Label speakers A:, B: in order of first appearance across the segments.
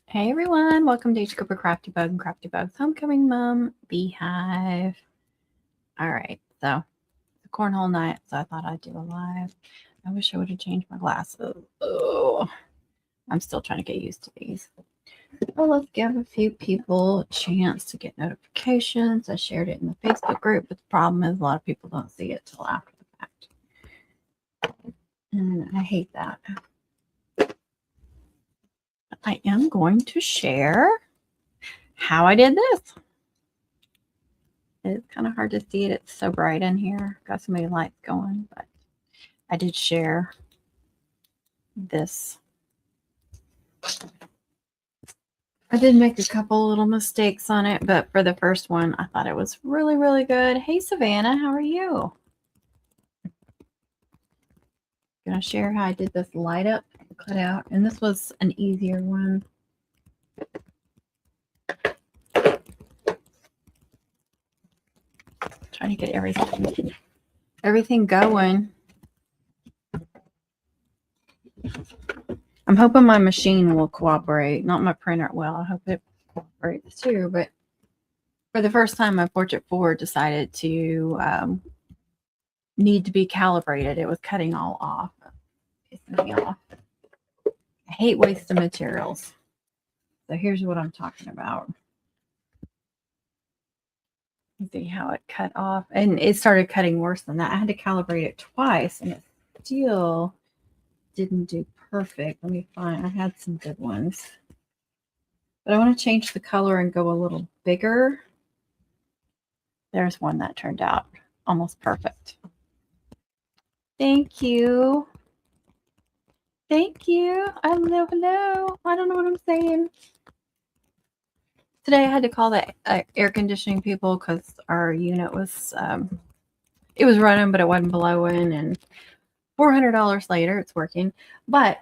A: Hey everyone, welcome to H. Cooper Crafty Bug and Crafty Bug's Homecoming Mom Beehive. All right, so the cornhole night, so I thought I'd do a live. I wish I would have changed my glasses. Oh, I'm still trying to get used to these. Well, let's give a few people a chance to get notifications. I shared it in the Facebook group, but the problem is a lot of people don't see it till after the fact. And I hate that. I am going to share how I did this. It's kind of hard to see it. It's so bright in here. Got so many lights going, but I did share this. I did make a couple little mistakes on it, but for the first one, I thought it was really, really good. Hey, Savannah, how are you? Gonna share how I did this light up cutout, and this was an easier one. Trying to get everything going. I'm hoping my machine will cooperate, not my printer. Well, I hope it cooperates too, but for the first time, my Portrait 4 decided to need to be calibrated. It was cutting all off. Pissing me off. I hate wasting materials. So here's what I'm talking about. You see how it cut off? And it started cutting worse than that. I had to calibrate it twice, and it still didn't do perfect. Let me find. I had some good ones. But I want to change the color and go a little bigger. There's one that turned out almost perfect. Thank you. Thank you. Hello, hello. I don't know what I'm saying. Today I had to call the air conditioning people because our unit was, it was running, but it wasn't blowing. And $400 later, it's working. But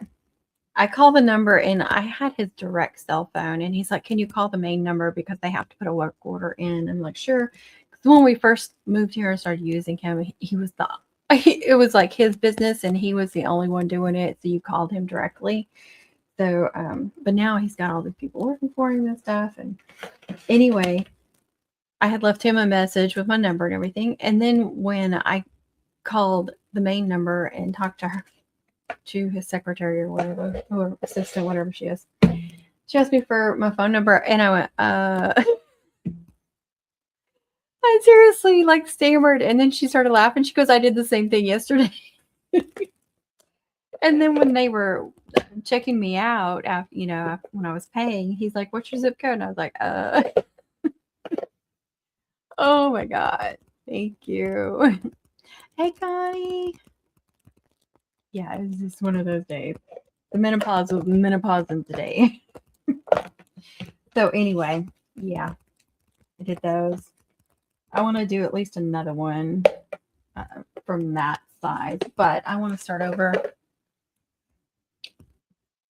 A: I called the number, and I had his direct cell phone. And he's like, can you call the main number because they have to put a work order in? And I'm like, sure. Because when we first moved here and started using him, he was it was like his business, and he was the only one doing it. So you called him directly. So, but now he's got all these people working for him and stuff. And anyway, I had left him a message with my number and everything. And then when I called the main number and talked to his secretary or whatever, or assistant, whatever she is, she asked me for my phone number, and I went, I seriously like stammered. And then she started laughing. She goes, I did the same thing yesterday. And then when they were checking me out, after, when I was paying, he's like, what's your zip code? And I was like, oh my God. Thank you. Hey, Connie. Yeah, it was just one of those days. The menopause was menopausing today. So anyway, yeah, I did those. I want to do at least another one from that size, but I want to start over.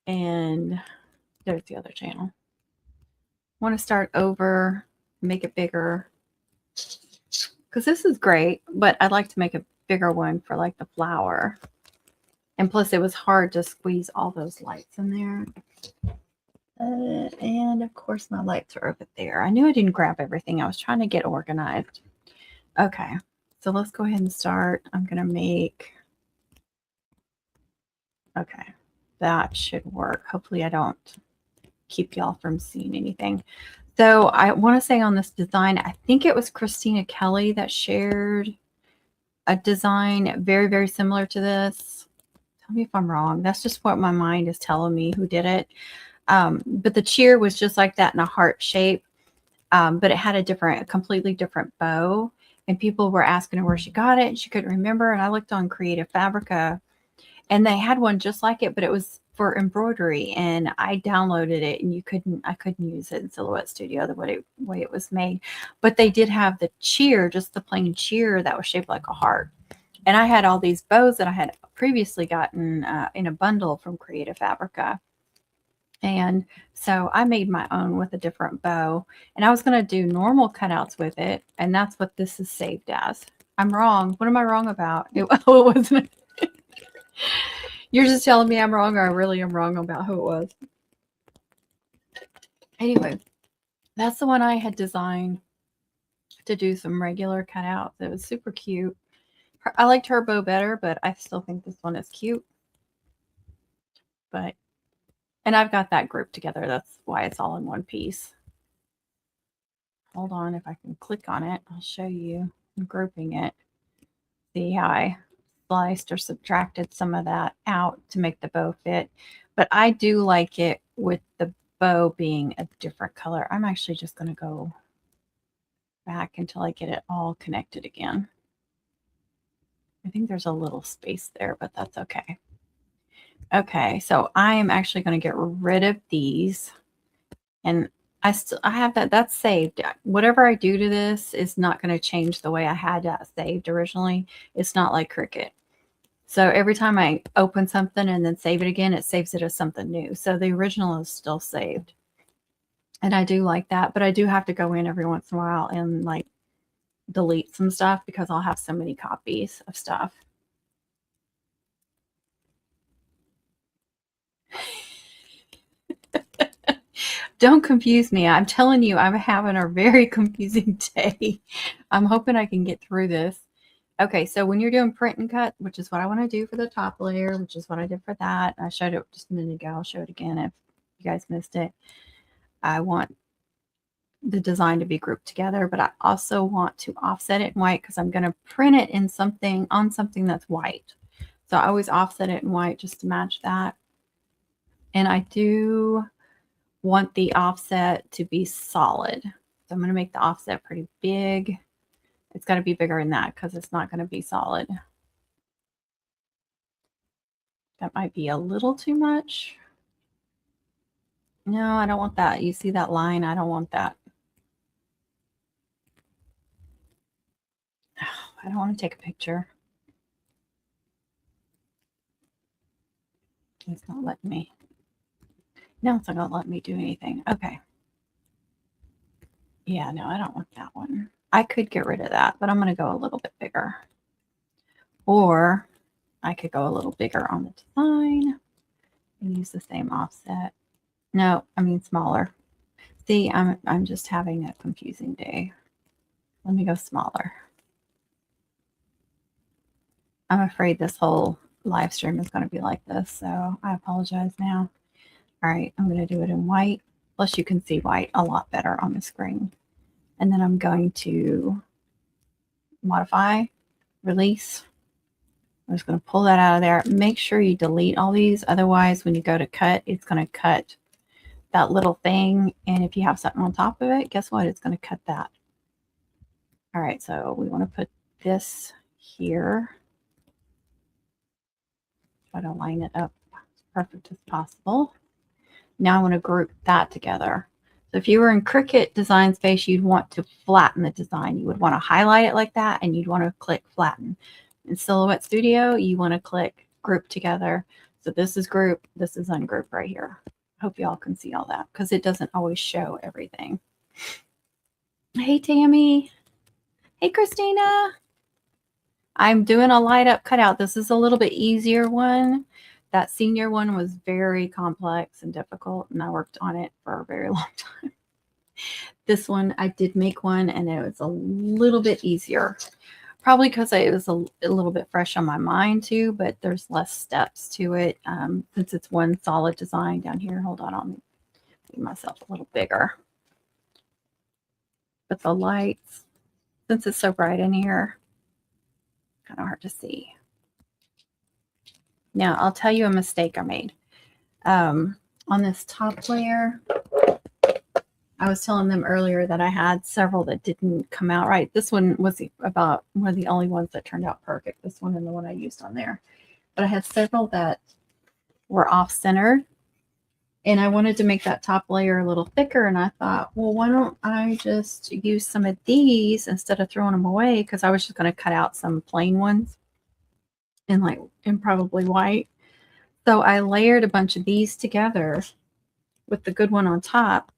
A: And there's the other channel. I want to start over, make it bigger. Because this is great, but I'd like to make a bigger one for like the flower. And plus it was hard to squeeze all those lights in there. And of course my lights are over there. I knew I didn't grab everything. I was trying to get organized. Okay, so let's go ahead and start. I'm going to make, okay, that should work. Hopefully I don't keep y'all from seeing anything. So I want to say on this design, I think it was Christina Kelly that shared a design very, very similar to this. Tell me if I'm wrong. That's just what my mind is telling me who did it. But the cheer was just like that in a heart shape. But it had a completely different bow. And people were asking her where she got it. And she couldn't remember. And I looked on Creative Fabrica, and they had one just like it, but it was for embroidery. And I downloaded it, and I couldn't use it in Silhouette Studio the way it was made. But they did have the cheer, just the plain cheer that was shaped like a heart. And I had all these bows that I had previously gotten in a bundle from Creative Fabrica. And so I made my own with a different bow, and I was going to do normal cutouts with it. And that's what this is saved as. I'm wrong. What am I wrong about? It wasn't. You're just telling me I'm wrong, or I really am wrong about who it was. Anyway, that's the one I had designed to do some regular cutouts. It was super cute. I liked her bow better, but I still think this one is cute. But, and I've got that grouped together. That's why it's all in one piece. Hold on, if I can click on it, I'll show you. I'm grouping it. See how I sliced or subtracted some of that out to make the bow fit. But I do like it with the bow being a different color. I'm actually just going to go back until I get it all connected again. I think there's a little space there, but that's okay. Okay, so I am actually going to get rid of these, and I have that's saved. Whatever I do to this is not going to change the way I had that saved originally. It's not like Cricut. So every time I open something and then save it again, it saves it as something new. So the original is still saved. And I do like that, but I do have to go in every once in a while and like delete some stuff because I'll have so many copies of stuff. Don't confuse me. I'm telling you, I'm having a very confusing day. I'm hoping I can get through this. Okay, so when you're doing print and cut, which is what I want to do for the top layer, which is what I did for that. I showed it just a minute ago. I'll show it again if you guys missed it. I want the design to be grouped together, but I also want to offset it in white because I'm going to print it in something on something that's white. So I always offset it in white just to match that. And I do want the offset to be solid. So I'm going to make the offset pretty big. It's got to be bigger than that because it's not going to be solid. That might be a little too much. No, I don't want that. You see that line? I don't want that. I don't want to take a picture. It's not letting me. No, it's not going to let me do anything. Okay. Yeah, no, I don't want that one. I could get rid of that, but I'm going to go a little bit bigger. Or I could go a little bigger on the design and use the same offset. No, I mean smaller. See, I'm just having a confusing day. Let me go smaller. I'm afraid this whole live stream is going to be like this, so I apologize now. All right, I'm going to do it in white. Plus you can see white a lot better on the screen. And then I'm going to modify, release. I'm just going to pull that out of there. Make sure you delete all these. Otherwise, when you go to cut, it's going to cut that little thing. And if you have something on top of it, guess what? It's going to cut that. All right, so we want to put this here. Try to line it up as perfect as possible. Now I want to group that together. So if you were in Cricut Design Space, you'd want to flatten the design. You would want to highlight it like that, and you'd want to click flatten. In Silhouette Studio, you want to click group together. So this is group, this is ungroup right here. I hope y'all can see all that because it doesn't always show everything. Hey, Tammy. Hey, Christina. I'm doing a light up cutout. This is a little bit easier one. That senior one was very complex and difficult, and I worked on it for a very long time. This one, I did make one, and it was a little bit easier. Probably because it was a little bit fresh on my mind too, but there's less steps to it since it's one solid design down here. Hold on, I'll make myself a little bigger. But the lights, since it's so bright in here, kind of hard to see. Now, I'll tell you a mistake I made. On this top layer, I was telling them earlier that I had several that didn't come out right. This one was about one of the only ones that turned out perfect, this one and the one I used on there. But I had several that were off-centered, and I wanted to make that top layer a little thicker, and I thought, well, why don't I just use some of these instead of throwing them away, because I was just going to cut out some plain ones in probably white. So I layered a bunch of these together with the good one on top.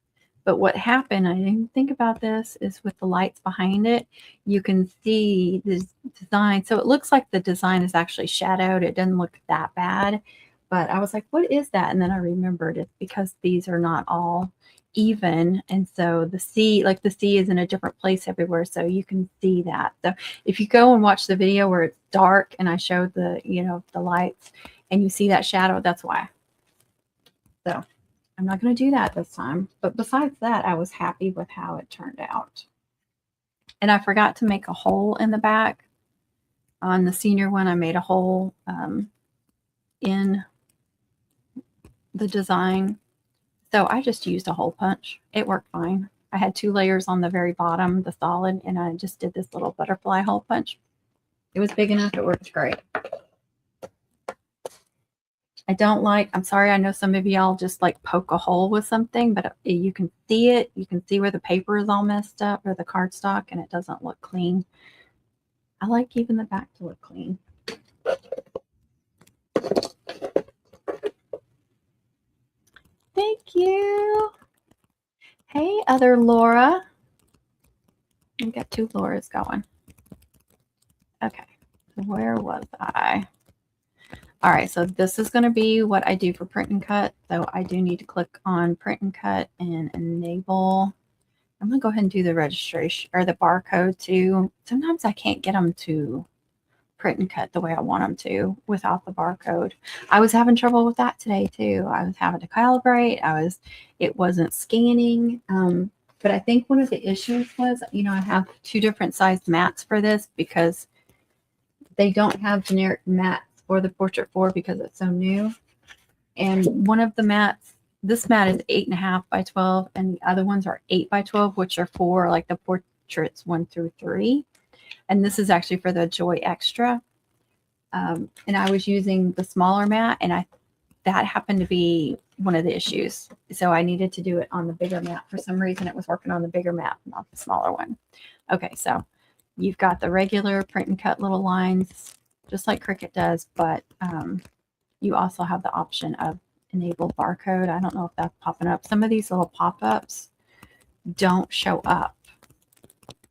A: But what happened, I didn't think about this, is with the lights behind it, you can see this design. So it looks like the design is actually shadowed. It doesn't look that bad. but I was like, what is that? And then I remembered it's because these are not all even. And so the C, like the C is in a different place everywhere. So you can see that. So if you go and watch the video where it's dark and I showed the, you know, the lights and you see that shadow, that's why. So I'm not going to do that this time. But besides that, I was happy with how it turned out. And I forgot to make a hole in the back. On the senior one, I made a hole in the design. So I just used a hole punch. It worked fine. I had 2 layers on the very bottom, the solid, and I just did this little butterfly hole punch. It was big enough. It worked great. I don't like, I'm sorry, I know some of y'all just like poke a hole with something, but you can see it. You can see where the paper is all messed up or the cardstock and it doesn't look clean. I like even the back to look clean. Thank you. Hey, other Laura. We got 2 Lauras going. Okay, where was I? All right, so this is going to be what I do for print and cut. So I do need to click on print and cut and enable. I'm going to go ahead and do the registration or the barcode too. Sometimes I can't get them to print and cut the way I want them to without the barcode. I was having trouble with that today too. I was having to calibrate. It wasn't scanning. But I think one of the issues was, you know, I have 2 different sized mats for this because they don't have generic mats for the Portrait 4 because it's so new. And one of the mats, this mat is 8.5 by 12, and the other ones are 8 by 12, which are for like the portraits 1 through 3. And this is actually for the Joy Extra. And I was using the smaller mat, and that happened to be one of the issues. So I needed to do it on the bigger mat. For some reason, it was working on the bigger mat, not the smaller one. Okay, so you've got the regular print and cut little lines, just like Cricut does, but you also have the option of enable barcode. I don't know if that's popping up. Some of these little pop-ups don't show up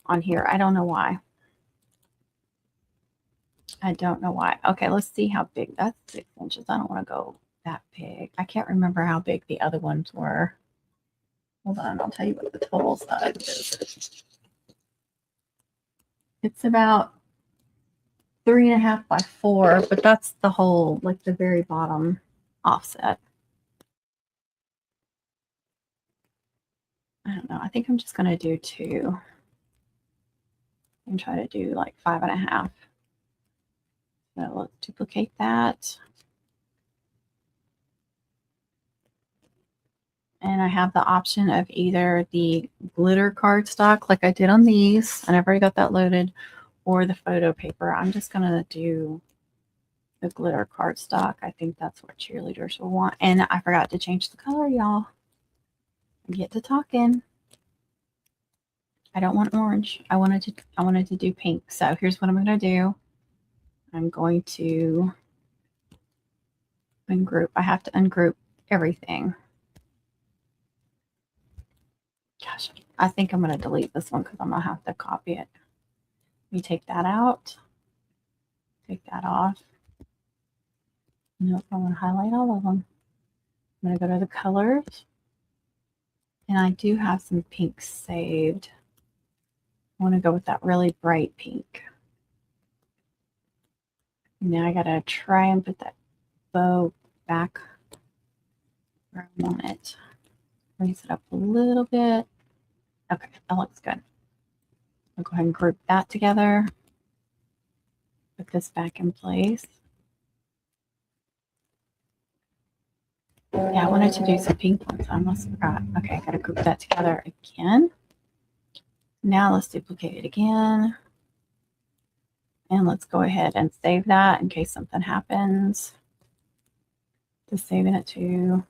A: on here. I don't know why. I don't know why. Okay, let's see how big. That's 6 inches. I don't want to go that big. I can't remember how big the other ones were. Hold on, I'll tell you what the total size is. It's about 3.5 by 4, but that's the whole, like the very bottom offset. I don't know. I think I'm just going to do 2 and try to do like 5.5. So let's duplicate that. And I have the option of either the glitter cardstock like I did on these, and I've already got that loaded, or the photo paper. I'm just going to do the glitter cardstock. I think that's what cheerleaders will want. And I forgot to change the color, y'all. Get to talking. I don't want orange. I wanted to do pink. So here's what I'm going to do. I'm going to ungroup. I have to ungroup everything. Gosh, I think I'm going to delete this one because I'm going to have to copy it. Let me take that out. Take that off. Nope, I want to highlight all of them. I'm going to go to the colors. And I do have some pink saved. I want to go with that really bright pink. Now I got to try and put that bow back where I want it. Raise it up a little bit. Okay, that looks good. I'll go ahead and group that together. Put this back in place. Yeah, I wanted to do some pink ones. I almost forgot. Okay, I got to group that together again. Now let's duplicate it again. And let's go ahead and save that in case something happens. Just saving it to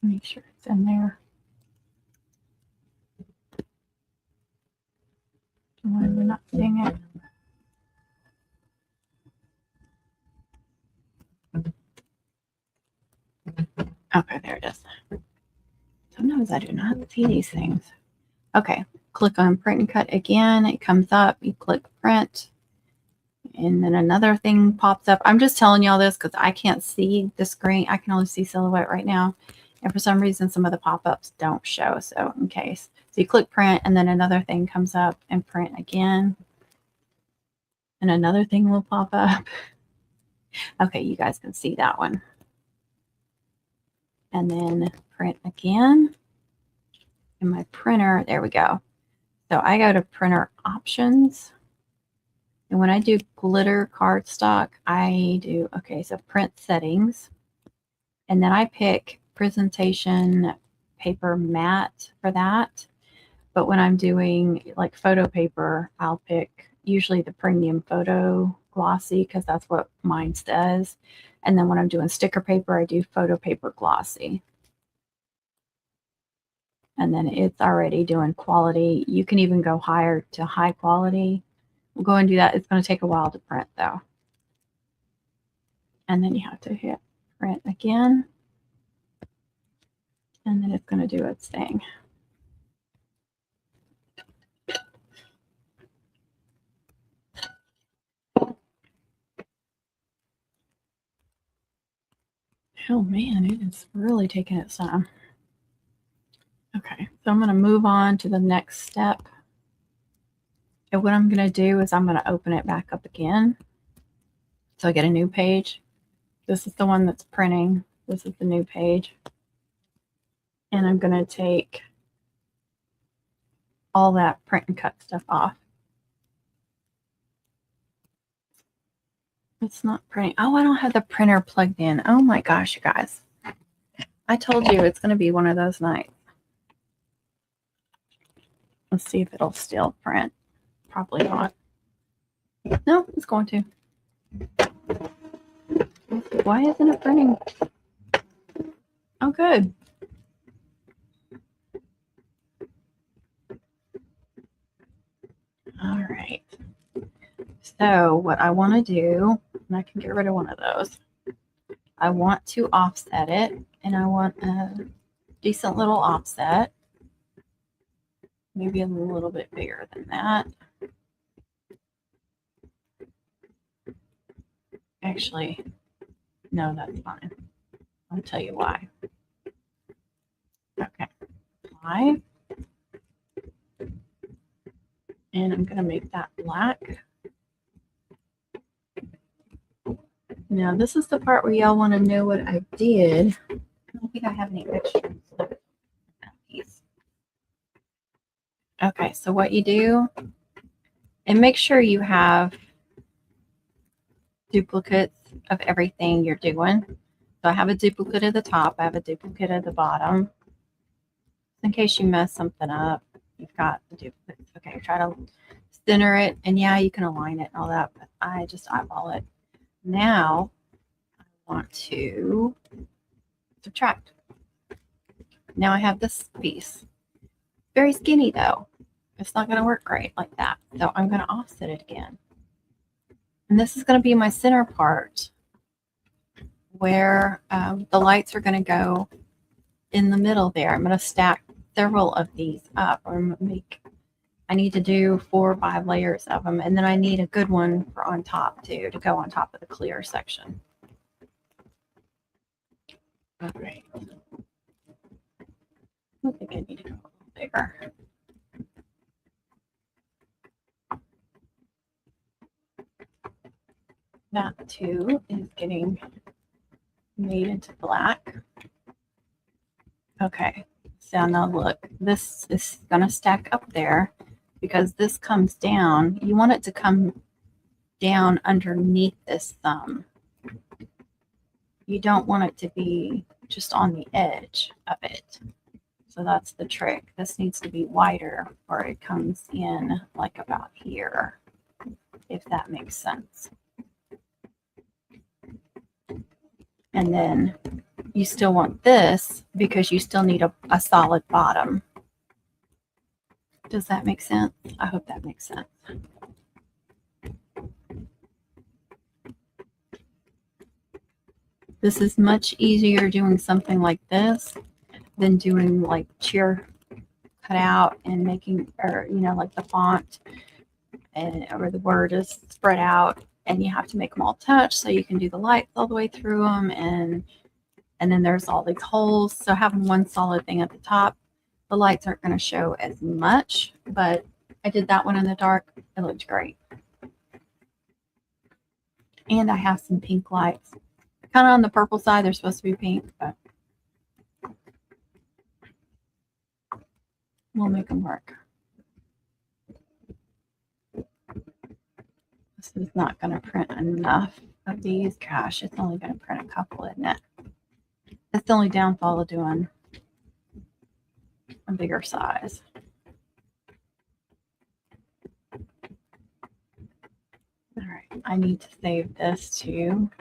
A: make sure it's in there. Why we're not seeing it? Okay, there it is. Sometimes I do not see these things. Okay, click on print and cut again. It comes up, you click print, and then another thing pops up. I'm just telling you all this because I can't see the screen. I can only see silhouette right now. And for some reason, some of the pop-ups don't show. So in case. So you click print and then another thing comes up and print again. And another thing will pop up. Okay, you guys can see that one. And then print again. And my printer, there we go. So I go to printer options. And when I do glitter cardstock, I do, okay, so print settings. And then I pick presentation paper matte for that. But when I'm doing like photo paper, I'll pick usually the premium photo glossy because that's what mine does. And then when I'm doing sticker paper, I do photo paper glossy. And then it's already doing quality. You can even go higher to high quality. We'll go and do that. It's going to take a while to print though. And then you have to hit print again. And then it's going to do its thing. Oh man, it is really taking its time. Okay, so I'm going to move on to the next step. And what I'm going to do is I'm going to open it back up again. So I get a new page. This is the one that's printing. This is the new page. And I'm going to take all that print and cut stuff off. It's not printing. Oh, I don't have the printer plugged in. Oh my gosh, you guys. I told you it's going to be one of those nights. Let's see if it'll still print. Probably not. No, it's going to. Why isn't it printing? Oh, good. All right. So what I want to do, and I can get rid of one of those, I want to offset it, and I want a decent little offset, maybe a little bit bigger than that. Actually, no, that's fine. I'll tell you why. Okay, 5. And I'm going to make that black. Now, this is the part where y'all want to know what I did. I don't think I have any extras left in that piece. Okay, so what you do, and make sure you have duplicates of everything you're doing. So I have a duplicate at the top. I have a duplicate at the bottom. In case you mess something up, you've got the duplicates. Okay, try to center it. And yeah, you can align it and all that, but I just eyeball it. Now, I want to subtract. Now I have this piece. Very skinny though. It's not going to work great like that. So I'm going to offset it again. And this is going to be my center part where the lights are going to go in the middle there. I'm going to stack several of these up. I need to do 4 or 5 layers of them. And then I need a good one for on top too, to go on top of the clear section. All right. I think I need to go a little bigger. That too is getting made into black. Okay, so now look, this is going to stack up there because this comes down. You want it to come down underneath this thumb. You don't want it to be just on the edge of it. So that's the trick. This needs to be wider or it comes in like about here, if that makes sense. And then you still want this because you still need a solid bottom. Does that make sense? I hope that makes sense. This is much easier doing something like this than doing like cheer cutout and making, or you know, like the font and or the word is spread out, and you have to make them all touch so you can do the lights all the way through them, and then there's all these holes. So having one solid thing at the top, the lights aren't going to show as much, but I did that one in the dark. It looked great. And I have some pink lights. Kind of on the purple side, they're supposed to be pink, but we'll make them work. This is not going to print enough of these. Gosh, it's only going to print a couple, isn't it? That's the only downfall of doing a bigger size. All right, I need to save this too.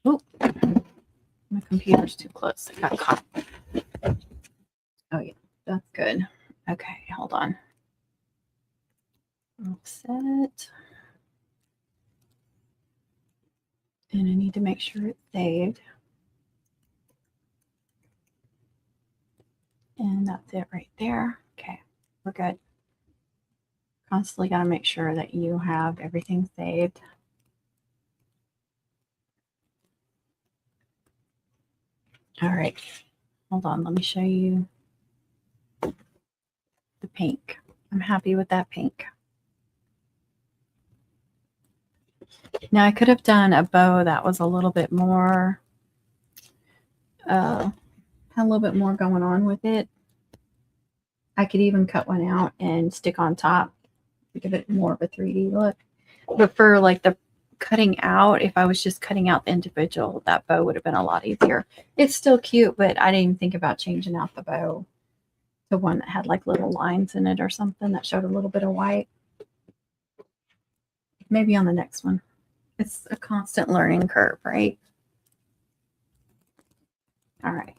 A: Oh, my computer's too close. I got caught. Oh yeah, that's good. Okay, hold on. Offset. And I need to make sure it's saved. And that's it right there. Okay, we're good. Constantly got to make sure that you have everything saved. All right, hold on. Let me show you the pink. I'm happy with that pink. Now I could have done a bow that was a little bit more, had a little bit more going on with it. I could even cut one out and stick on top to give it more of a 3D look. But for like the cutting out, if I was just cutting out the individual, that bow would have been a lot easier. It's still cute, but I didn't even think about changing out the bow to one that had like little lines in it or something that showed a little bit of white. Maybe on the next one. It's a constant learning curve, right? All right.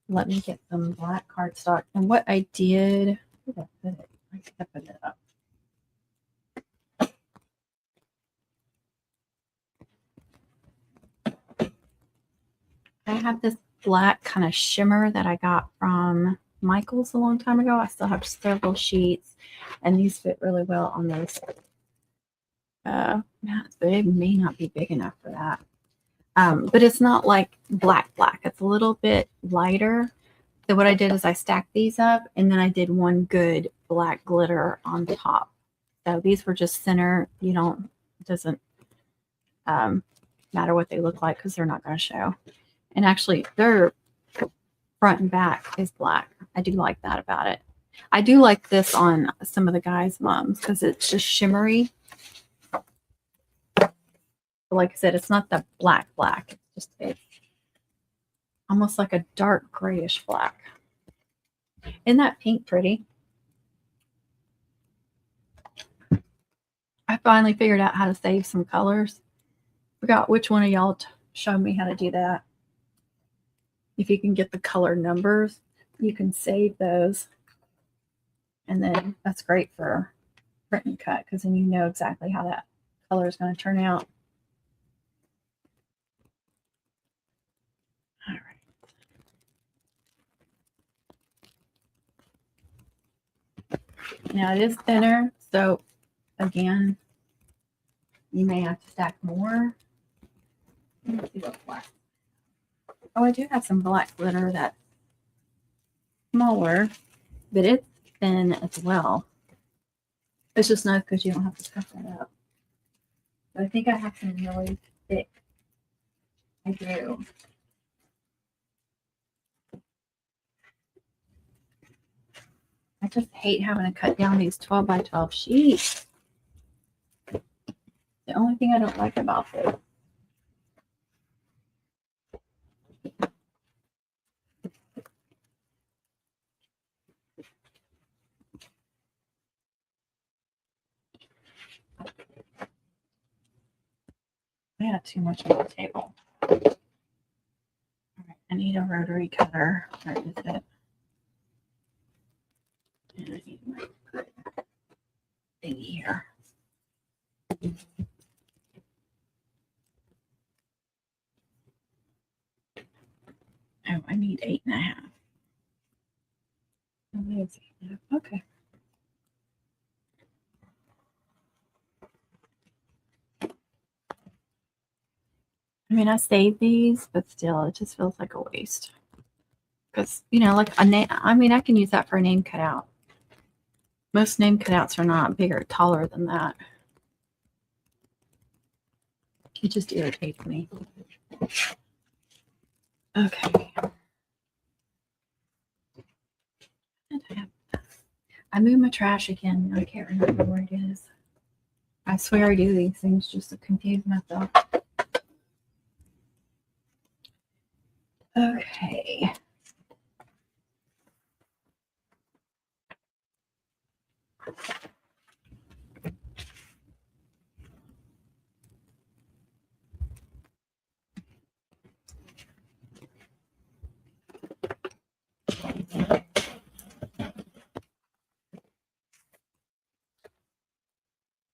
A: Let me get some black cardstock. And what I did, where did I put it? I think I put it up. I have this black kind of shimmer that I got from Michael's a long time ago. I still have several sheets, and these fit really well on those mats, but it may not be big enough for that. But it's not like black. It's a little bit lighter. So what I did is I stacked these up, and then I did one good black glitter on top. So these were just center. You don't, it doesn't matter what they look like because they're not going to show. And actually, their front and back is black. I do like that about it. I do like this on some of the guys' mums because it's just shimmery. But like I said, it's not the black. It's just it's almost like a dark grayish black. Isn't that pink pretty? I finally figured out how to save some colors. Forgot which one of y'all showed me how to do that. If you can get the color numbers, you can save those. And then that's great for print and cut because then you know exactly how that color is going to turn out. All right. Now it is thinner, so again, you may have to stack more. Let's see what black. Oh, I do have some black glitter that's smaller, but it's thin as well. It's just nice because you don't have to cut that up. But I think I have some really thick. I do. I just hate having to cut down these 12 by 12 sheets. The only thing I don't like about this. I got too much on the table. All right, I need a rotary cutter. Where is it? And I need my good thingy here. Oh, I need 8.5. Okay. I mean, I saved these, but still, it just feels like a waste. Because, you know, like a name, I mean, I can use that for a name cutout. Most name cutouts are not bigger, taller than that. It just irritates me. Okay. I moved my trash again. I can't remember where it is. I swear I do these things just to confuse myself. Okay.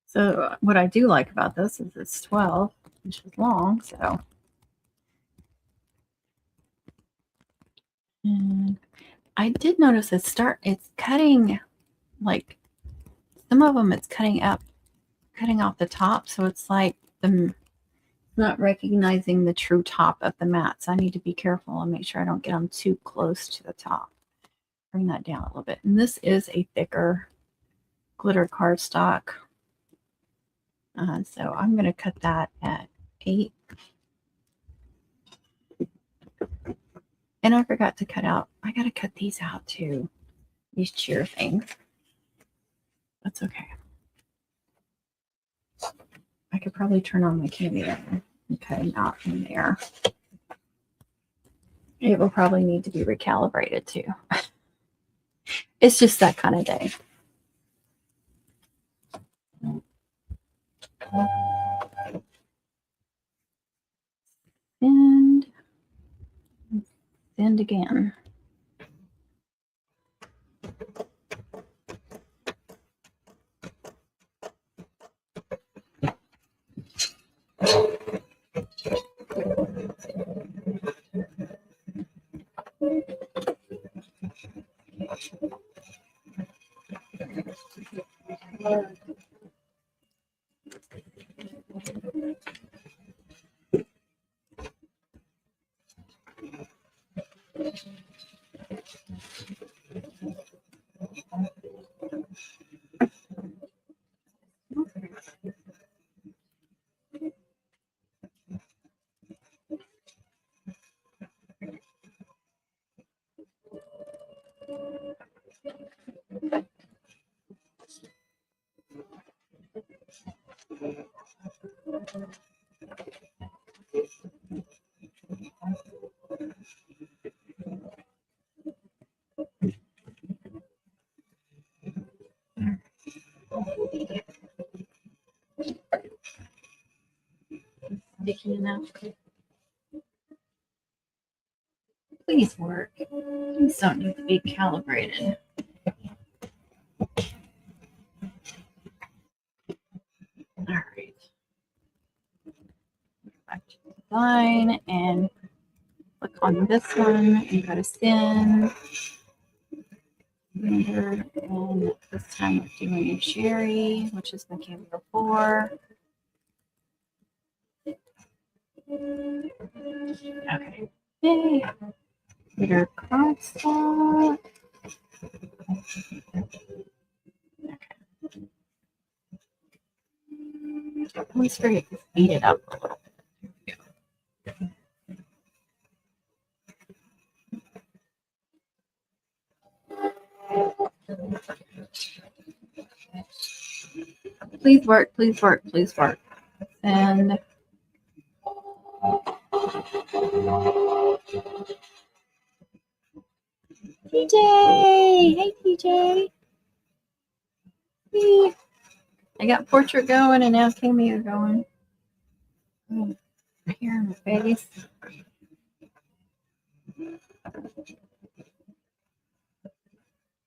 A: So what I do like about this is it's 12 inches long. So and I did notice it's cutting, like some of them it's cutting off the top. So it's like not recognizing the true top of the mat. So I need to be careful and make sure I don't get them too close to the top. Bring that down a little bit. And this is a thicker glitter cardstock. So I'm going to cut that at 8. And I forgot to cut out, I got to cut these out too. These cheer things. That's okay. I could probably turn on my camera and cut them out in there. It will probably need to be recalibrated too. It's just that kind of day. And send again. Sticky enough. Please work. These don't need to be calibrated. All right. Back to design and click on this one and go to send. And this time we're doing Sherry, which is the camera 4. Okay. Yay. Glitter cardstock. Okay. Let's speed it up a little bit. Please work, please work, please work. And TJ! Hey, TJ! Hey. I got portrait going and now cameo going. Oh, here in my face.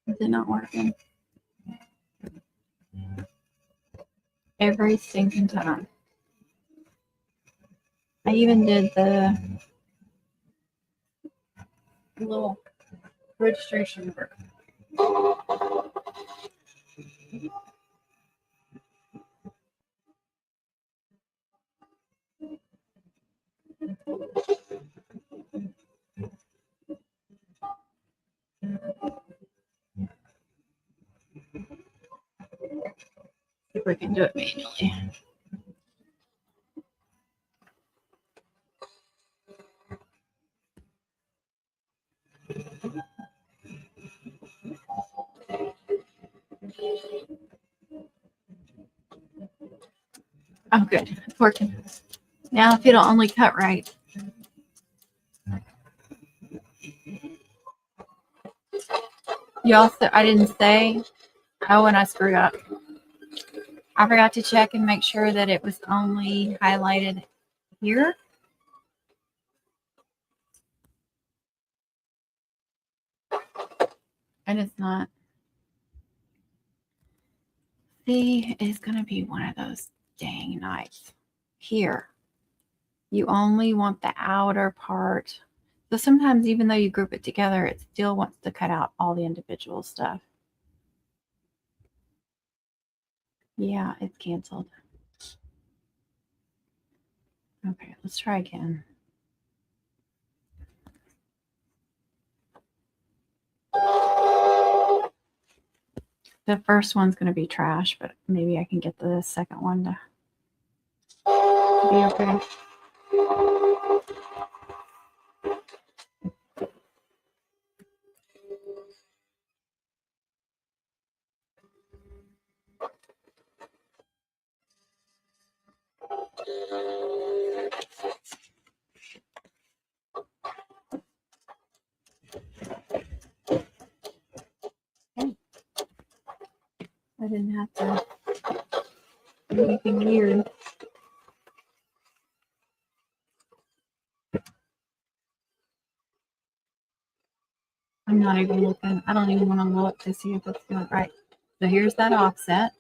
A: Is it not working? Every stinking time. I even did the a little registration work. If we can do it manually. Oh, good. It's working. Now, if it'll only cut right. You also, I didn't say, oh, and I screwed up. I forgot to check and make sure that it was only highlighted here. And it's not. See, it's going to be one of those dang nights. Here, you only want the outer part. So sometimes even though you group it together, it still wants to cut out all the individual stuff. Yeah, it's canceled. Okay, let's try again. The first one's going to be trash, but maybe I can get the second one to be okay. Okay. I didn't have to do anything weird. I'm not even looking. I don't even want to look to see if it's doing it right. So here's that offset.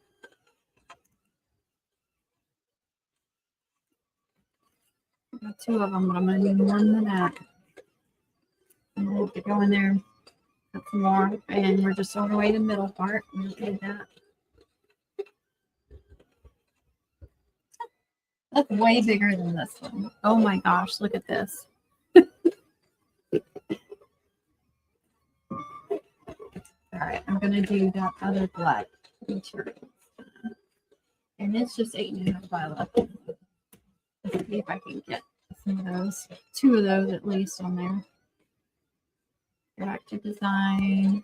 A: Got two of them, but I'm going to need more than that. I'm going to have to go in there, put some more, and we're just throwing away the middle part. I'm going to do that. That's way bigger than this one. Oh my gosh, look at this. All right, I'm going to do that other black material. And it's just 8.5 by 11. Let's see if I can get some of those, 2 of those at least on there. Go back to design.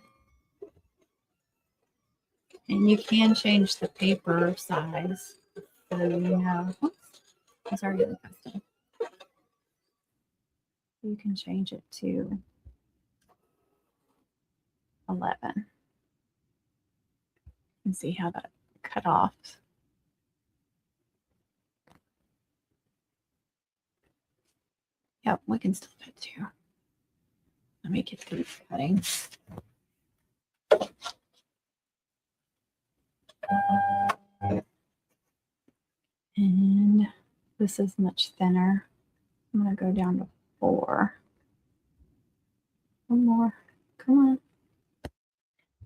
A: And you can change the paper size. So you know, oops, it's already custom. You can change it to 11. And see how that cut off. Yep, we can still put 2. Let me get through cutting. And this is much thinner. I'm going to go down to 4. One more. Come on.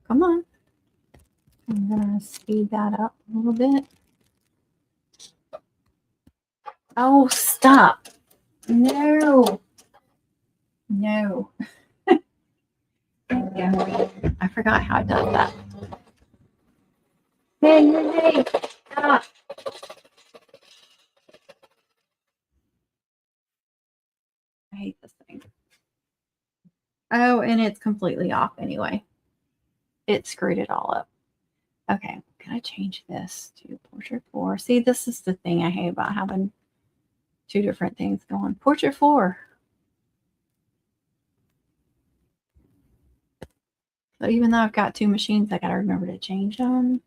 A: Come on. I'm going to speed that up a little bit. Oh, stop. No. No. I forgot how I done that. Hey. Stop. I hate this thing. Oh, and it's completely off anyway. It screwed it all up. Okay, can I change this to Portrait 4? See, this is the thing I hate about having 2 different things going. Portrait 4. So even though I've got 2 machines, I got to remember to change them.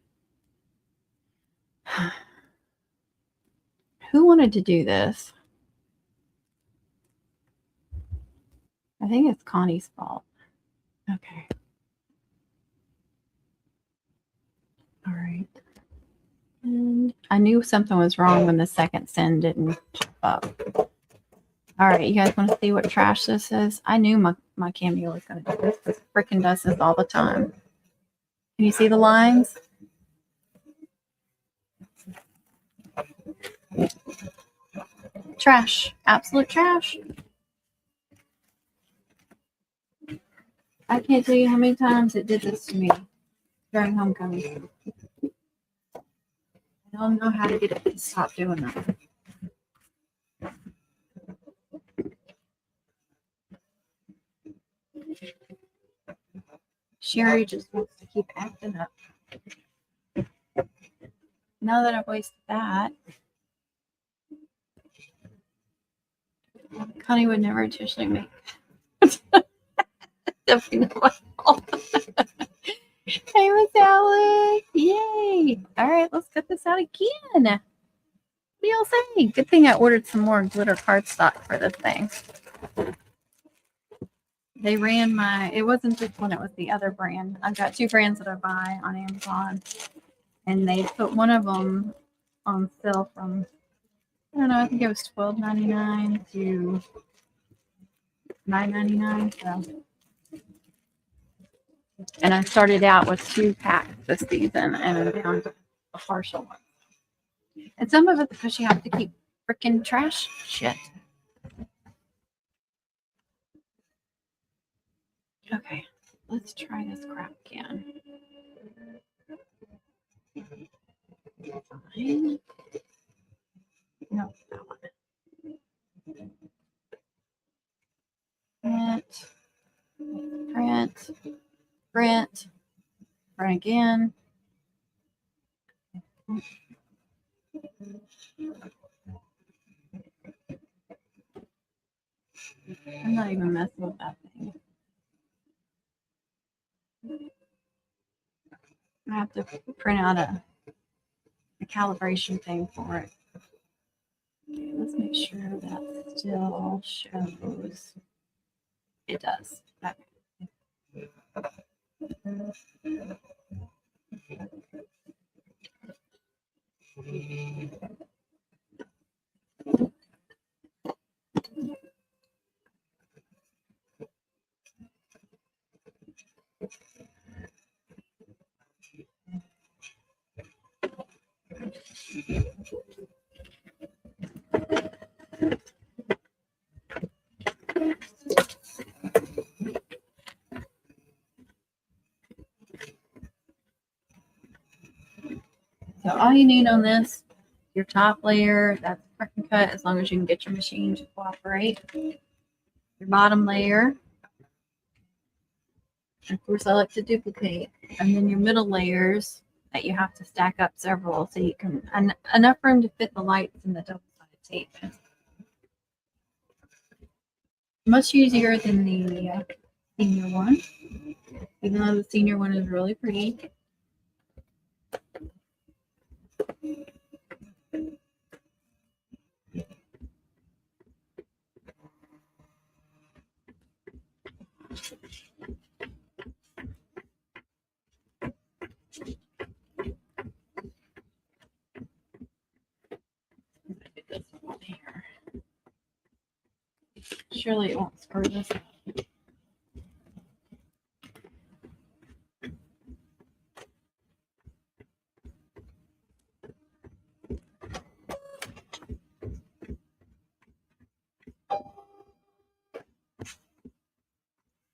A: Who wanted to do this? I think it's Connie's fault. Okay. All right. And I knew something was wrong when the second send didn't pop up. All right, you guys want to see what trash this is? I knew my cameo was going to do this. This freaking does this all the time. Can you see the lines? Trash. Absolute trash. I can't tell you how many times it did this to me during homecoming. I don't know how to get it to stop doing that. Sherry just wants to keep acting up. Now that I've wasted that, Connie would never intentionally make definitely not my fault. Hey, Miss Alex. Yay. All right, let's get this out again. What do y'all say? Good thing I ordered some more glitter cardstock for this thing. They ran it wasn't this one, it was the other brand. I've got two brands that I buy on Amazon. And they put one of them on sale from, I don't know, I think it was $12.99 to $9.99. So. And I started out with 2 packs this season, and I'm down to a partial one. And some of it's because you have to keep freaking trash shit. Okay, let's try this crap again. Fine. No, that one. Print again. I'm not even messing with that thing. I have to print out a calibration thing for it. Okay, let's make sure that still shows. It does. Okay. So all you need on this, your top layer, that's freaking cut as long as you can get your machine to cooperate. Your bottom layer, and of course I like to duplicate, and then your middle layers that you have to stack up several so you can, enough room to fit the lights in the double-sided tape. Much easier than the senior one, even though the senior one is really pretty. Get this one here. Surely it won't screw this up.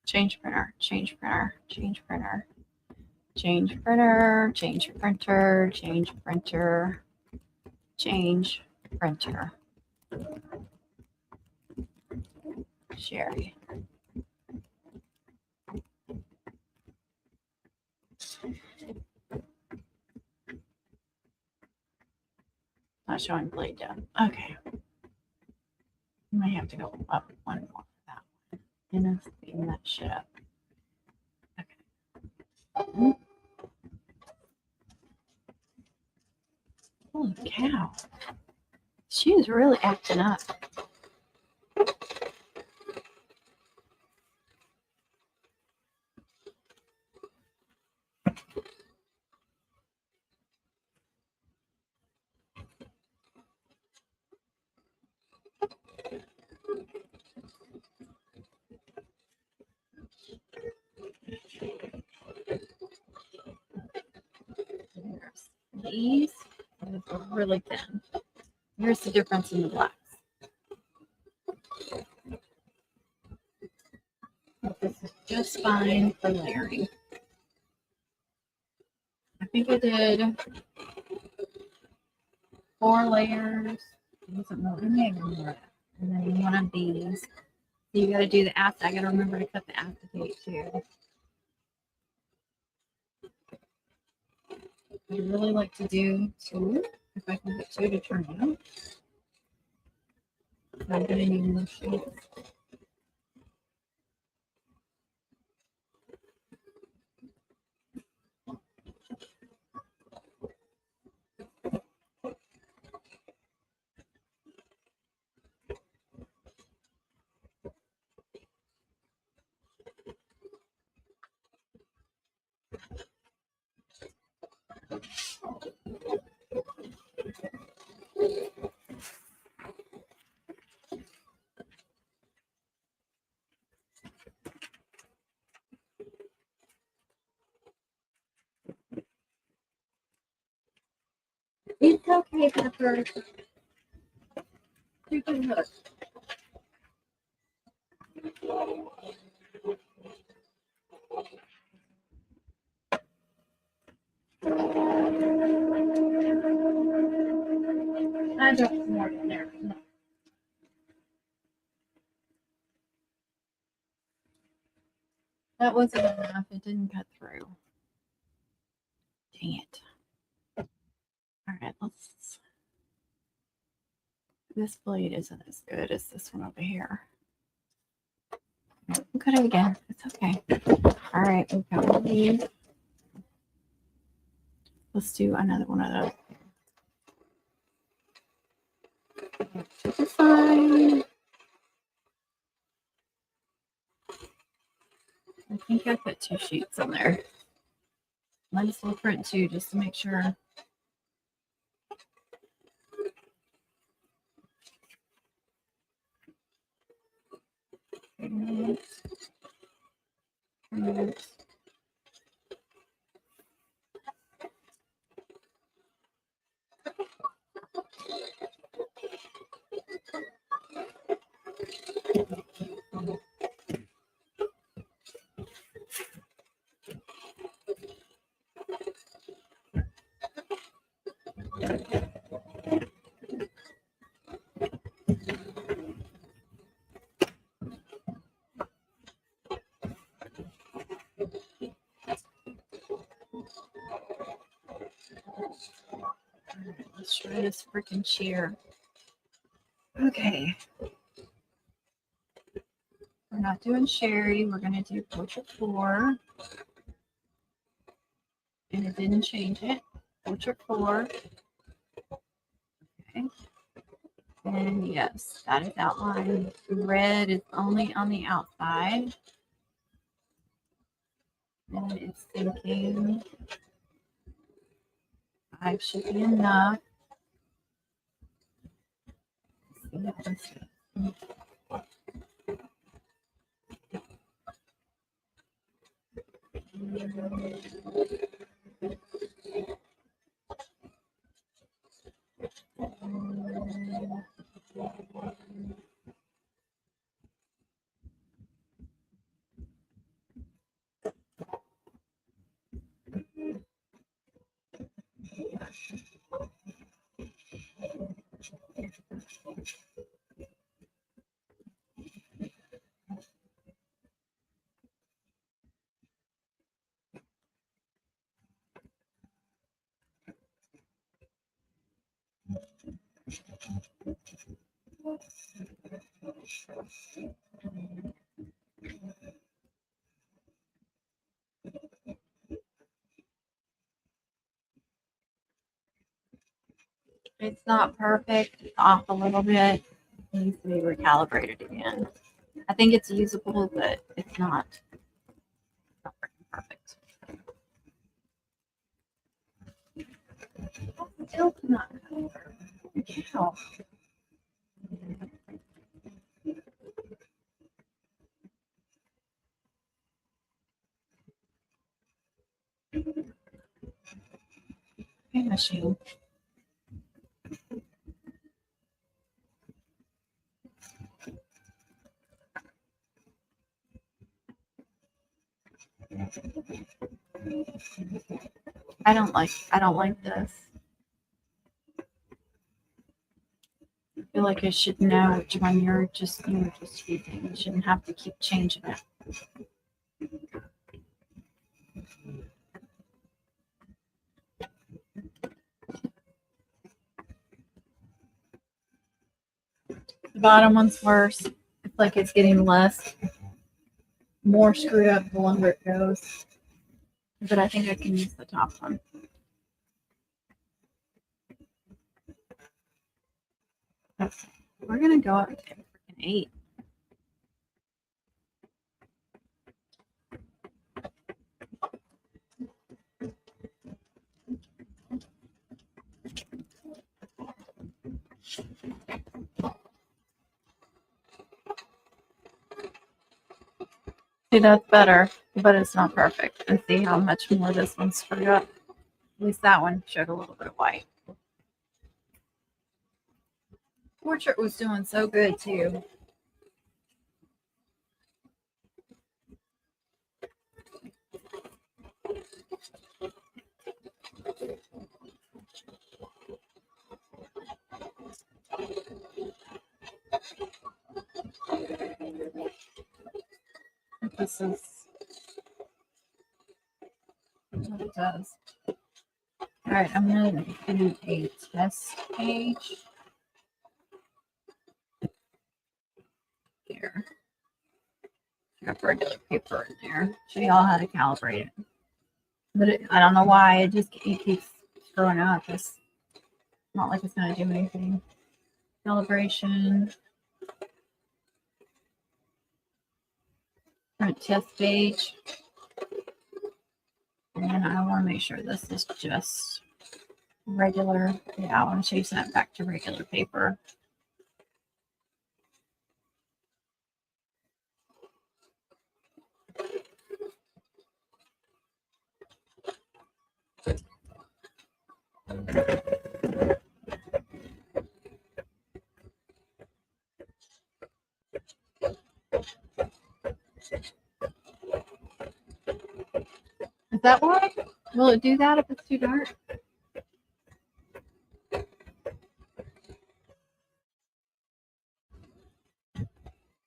A: Change printer, change printer, change printer, change printer, change printer, change printer, change printer. Sherry. Not showing blade depth. Okay. You might have to go up one more for that one. And then speeding that shit up. Okay. Holy cow. She's really acting up. These are really thin. Here's the difference in the blacks. This is just fine for layering. I think I did 4 layers. It wasn't more, maybe more. And then one of these. You got to do the after. I got to remember to cut the aftertape too. I really like to do 2, if I can get 2 to turn out. I'm going to need more sheets. It's okay, Pepper. You can look. I don't more in there. No. That wasn't enough. It didn't cut through. Dang it. All right, let's. This blade isn't as good as this one over here. We'll cut it again. It's okay. All right, we've got one of these. Let's do another one of those. Fine. I think I put 2 sheets on there. Might as well print 2 just to make sure. Let's try this freaking cheer. Okay. We're not doing Sherry. We're going to do Portrait 4. And it didn't change it. Portrait 4. Okay. And yes, that is outlined. Red is only on the outside. And it's thinking 5 should be enough. Let's see. It's not perfect. It's off a little bit. It needs to be recalibrated again. I think it's usable, but it's not perfect. Still not perfect. How? Okay, machine. I don't like this. I feel like I should know which one you're just using. You shouldn't have to keep changing it. The bottom one's worse. It's like it's getting more screwed up the longer it goes. But I think I can use the top one. Okay. We're gonna go up to freaking 8. See, that's better, but it's not perfect. And see how much more this one's screwed up. At least that one showed a little bit of white. Portrait was doing so good too. This is what it does. All right, I'm going to do a test page here. I got regular paper in there. Show y'all how to calibrate it. But I don't know why it keeps screwing up. It's not like it's going to do anything. Calibration. Print test page. And I want to make sure this is just regular. Yeah, I want to change that back to regular paper. Is that why? Will it do that if it's too dark?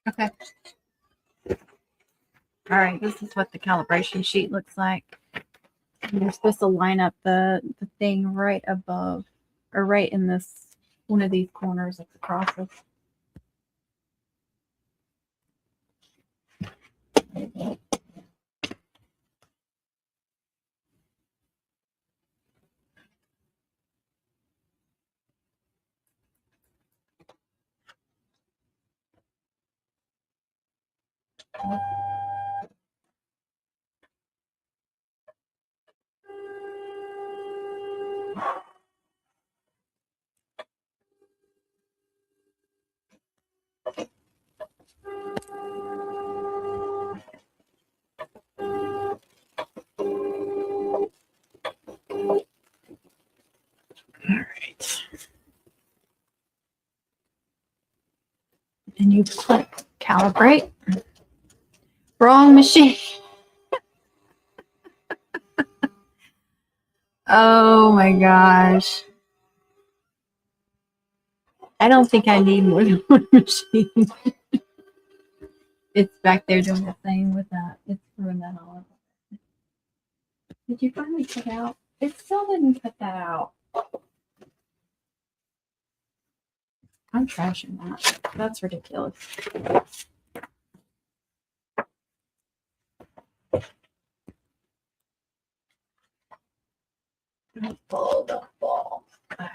A: Okay. All right, this is what the calibration sheet looks like. And you're supposed to line up the thing right above, or right in this one of these corners that's across it. All right. And you click calibrate. Wrong machine. Oh my gosh. I don't think I need more than one machine. It's back there doing the thing with that. It's screwing that all up. Did you finally cut out? It still didn't cut that out. I'm trashing that. That's ridiculous. Pull the ball. All right.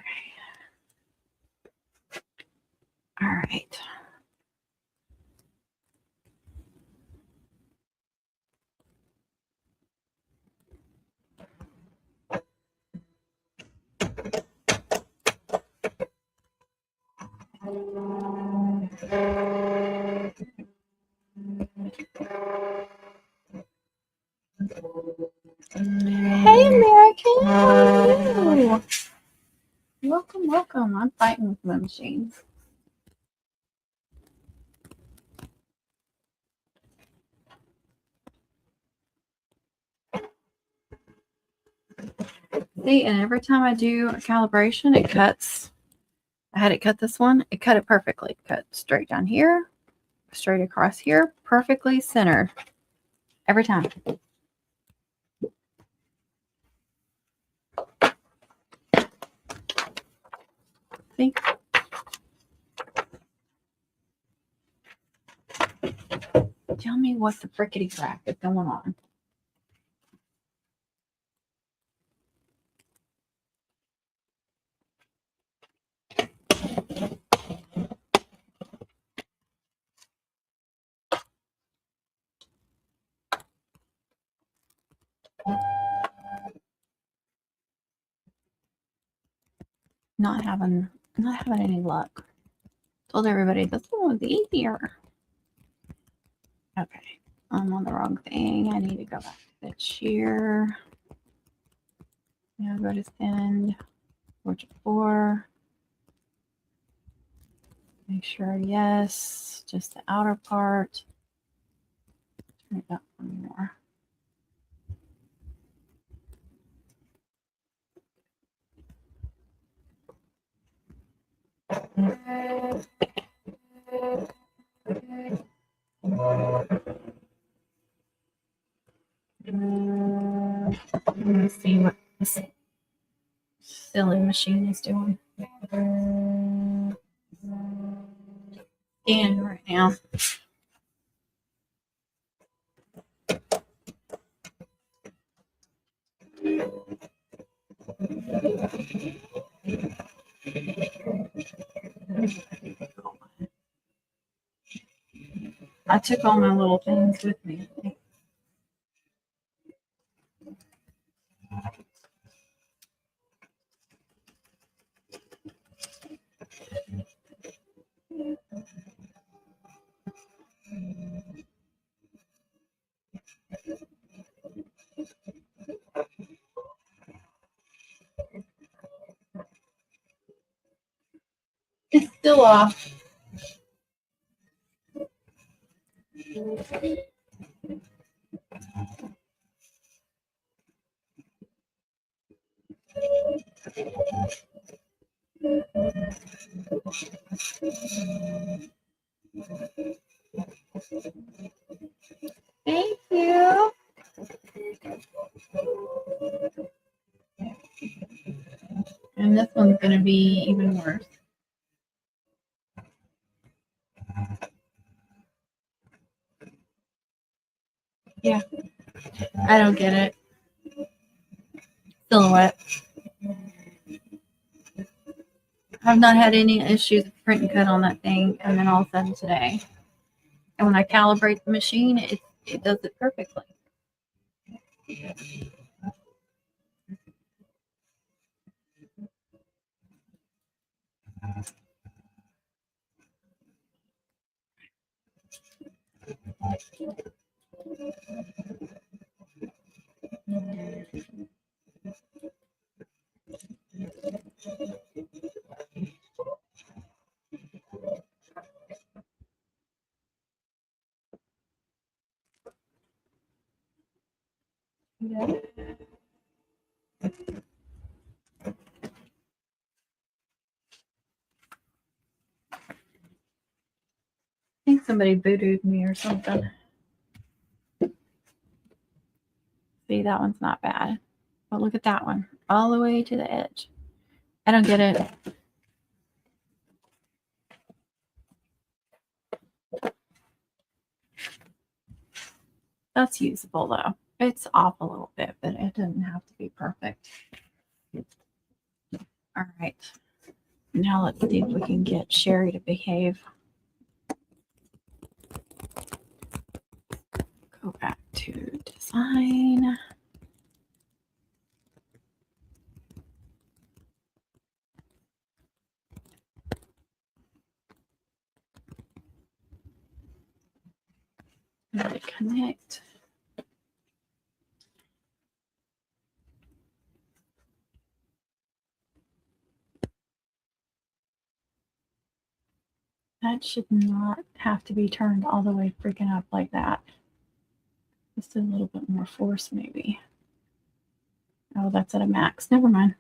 A: All right. Hey, American. How are you? welcome. I'm fighting with my machines. See, and every time I do a calibration, it cuts. I had it cut this one. It cut it perfectly. Cut straight down here, straight across here, perfectly centered. Every time. See? Tell me what the frickety crack is going on. Not having any luck. Told everybody this one was easier. Okay, I'm on the wrong thing. I need to go back to the cheer. Now go to send portrait 4. Make sure yes, just the outer part. Turn it up one more. Let's see what this silly machine is doing. Scanning right now. I took all my little things with me. It's still off. Thank you. And this one's going to be even worse. Yeah, I don't get it. Silhouette. I've not had any issues with print and cut on that thing, and then all of a sudden today. And when I calibrate the machine, it does it perfectly. Yeah. I think somebody voodooed me or something. See, that one's not bad. But look at that one. All the way to the edge. I don't get it. That's usable though. It's off a little bit, but it doesn't have to be perfect. All right. Now let's see if we can get Sherry to behave. Go back to design. Connect. That should not have to be turned all the way freaking up like that. Just a little bit more force, maybe. Oh, that's at a max. Never mind.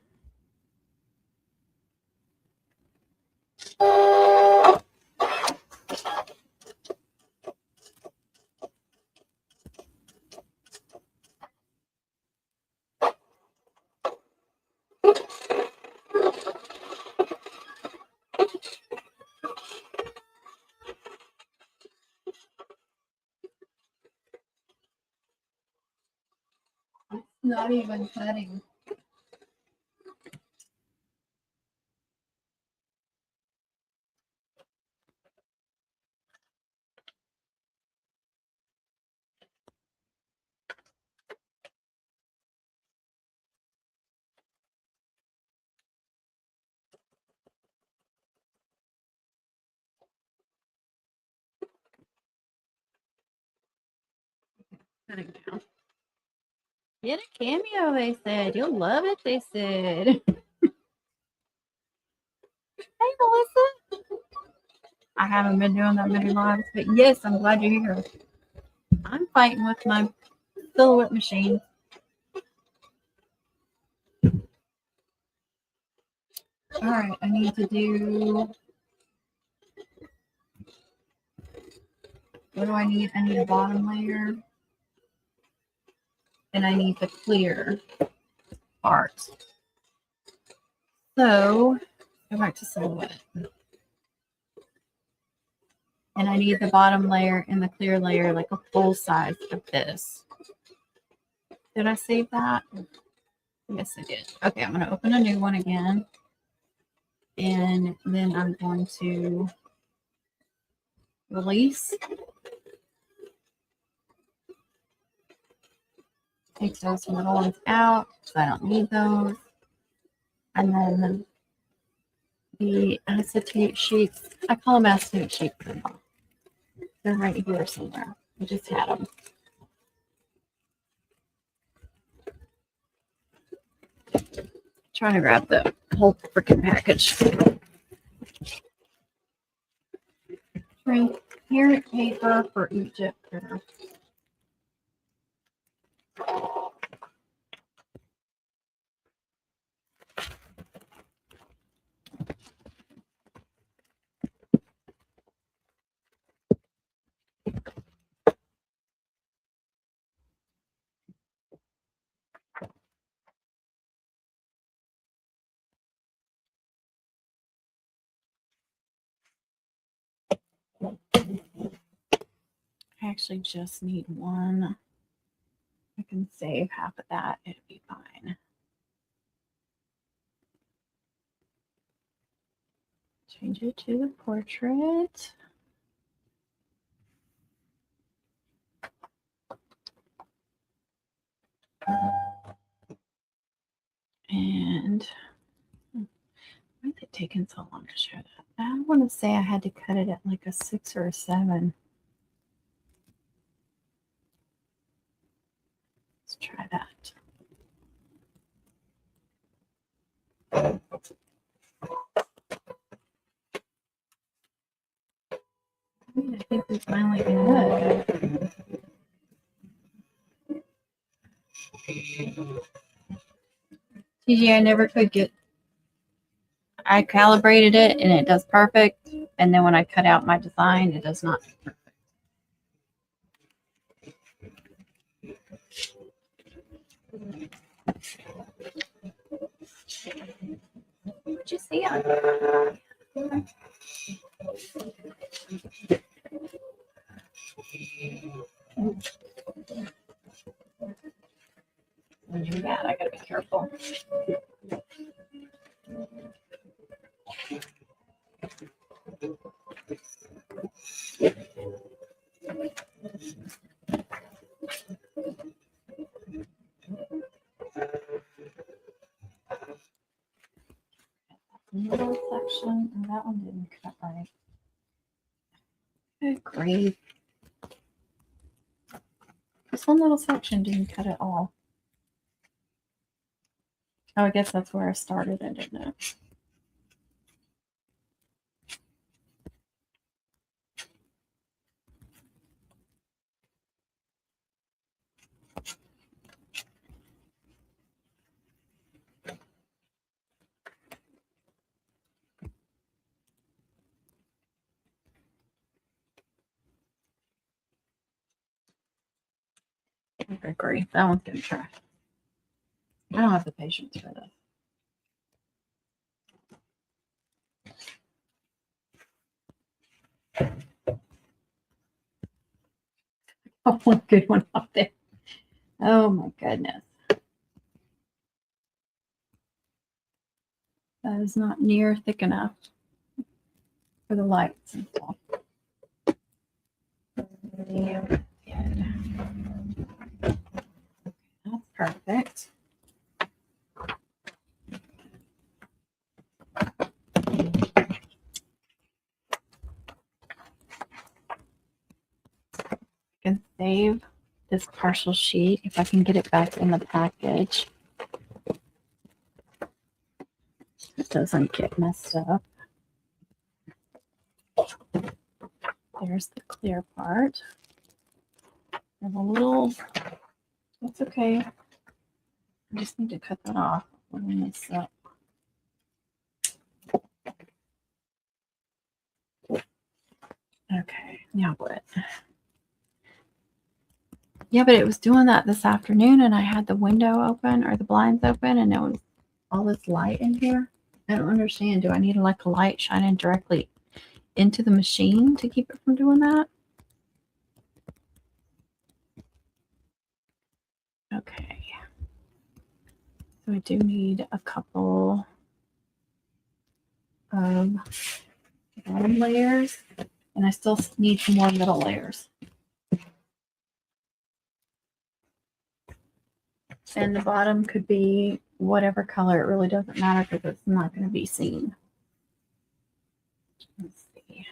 A: It's not even cutting. Cutting down. Get a cameo, they said. You'll love it, they said. Hey, Melissa. I haven't been doing that many lives, but yes, I'm glad you're here. I'm fighting with my silhouette machine. All right, I need to do. What do I need? I need a bottom layer. And I need the clear part. So, go back to silhouette. And I need the bottom layer and the clear layer, like a full size of this. Did I save that? Yes, I did. Okay, I'm going to open a new one again. And then I'm going to release. Take those middle ones out because I don't need those. And then the acetate sheets, I call them acetate sheets. They're right here somewhere. I just had them. Trying to grab the whole freaking package. Transparent paper for Egypt. I actually just need one. I can save half of that. It'll be fine. Change it to the portrait. And why is it taking so long to show that? I want to say I had to cut it at like a 6 or a 7. Let's try that. I think we finally good. TG, I never could get. I calibrated it and it does perfect. And then when I cut out my design, it does not. What'd you see? When you do that, I gotta be careful. Middle section, and that one didn't cut right. Good grief. This one little section didn't cut at all. Oh, I guess that's where I started. I didn't know. I agree. That one's getting trash. I don't have the patience for this. Oh, one good one up there. Oh my goodness. That is not near thick enough for the lights and stuff. Yeah, that's perfect. I can save this partial sheet if I can get it back in the package. It doesn't get messed up. There's the clear part. And a little, that's okay. I just need to cut that off. Open this up. Okay, now what? Yeah, but it was doing that this afternoon and I had the window open or the blinds open and there was all this light in here. I don't understand. Do I need like a light shining directly into the machine to keep it from doing that? Okay. So I do need a couple of bottom layers and I still need some more middle layers. And the bottom could be whatever color. It really doesn't matter because it's not going to be seen. Let's see.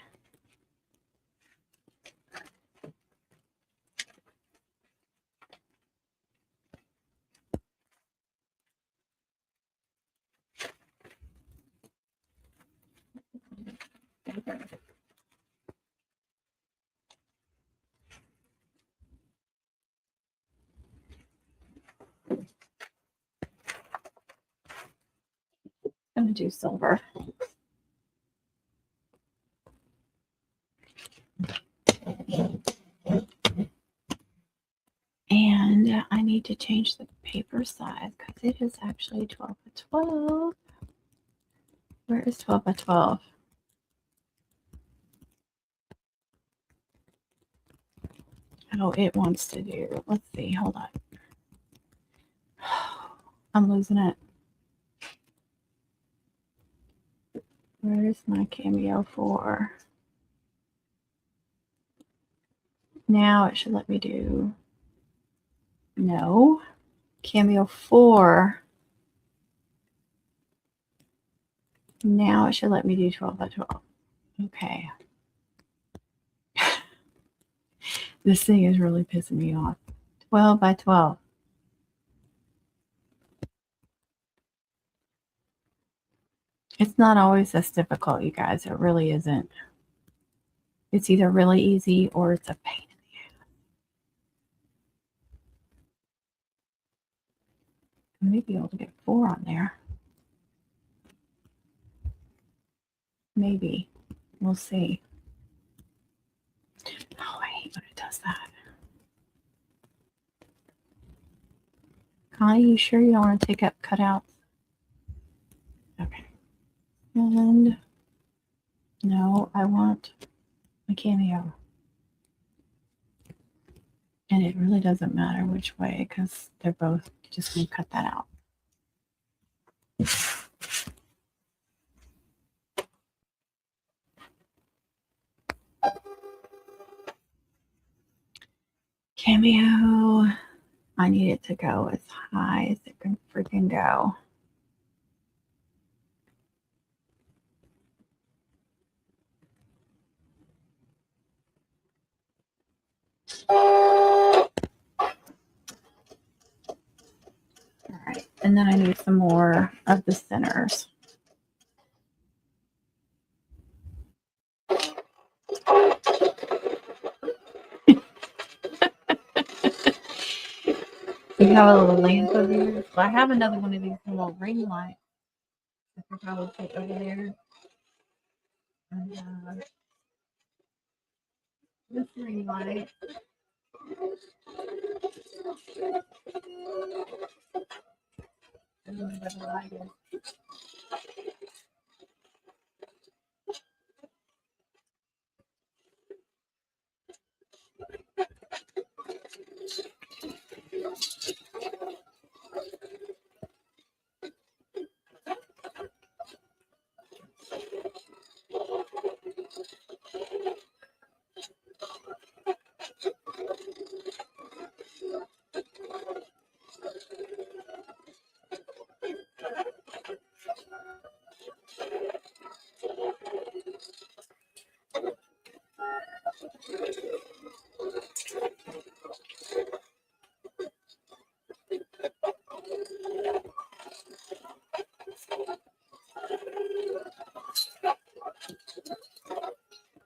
A: I'm going to do silver. And I need to change the paper size because it is actually 12 by 12. Where is 12 by 12? Oh, it wants to do. Let's see. Hold on. I'm losing it. Where's my Cameo 4? Now it should let me do. No. Cameo 4. Now it should let me do 12 by 12. Okay. This thing is really pissing me off. 12 by 12. It's not always this difficult, you guys. It really isn't. It's either really easy or it's a pain in the ass. I may be able to get 4 on there. Maybe. We'll see. Oh, I hate when it does that. Connie, you sure you don't want to take up cutouts? Okay. And no, I want a Cameo. And it really doesn't matter which way because they're both just going to cut that out. Cameo. I need it to go as high as it can freaking go. All right, and then I need some more of the centers. You have a little lamp over there. So I have another one of these little ring lights. I could probably put over there. And, this ring light. And then the light is.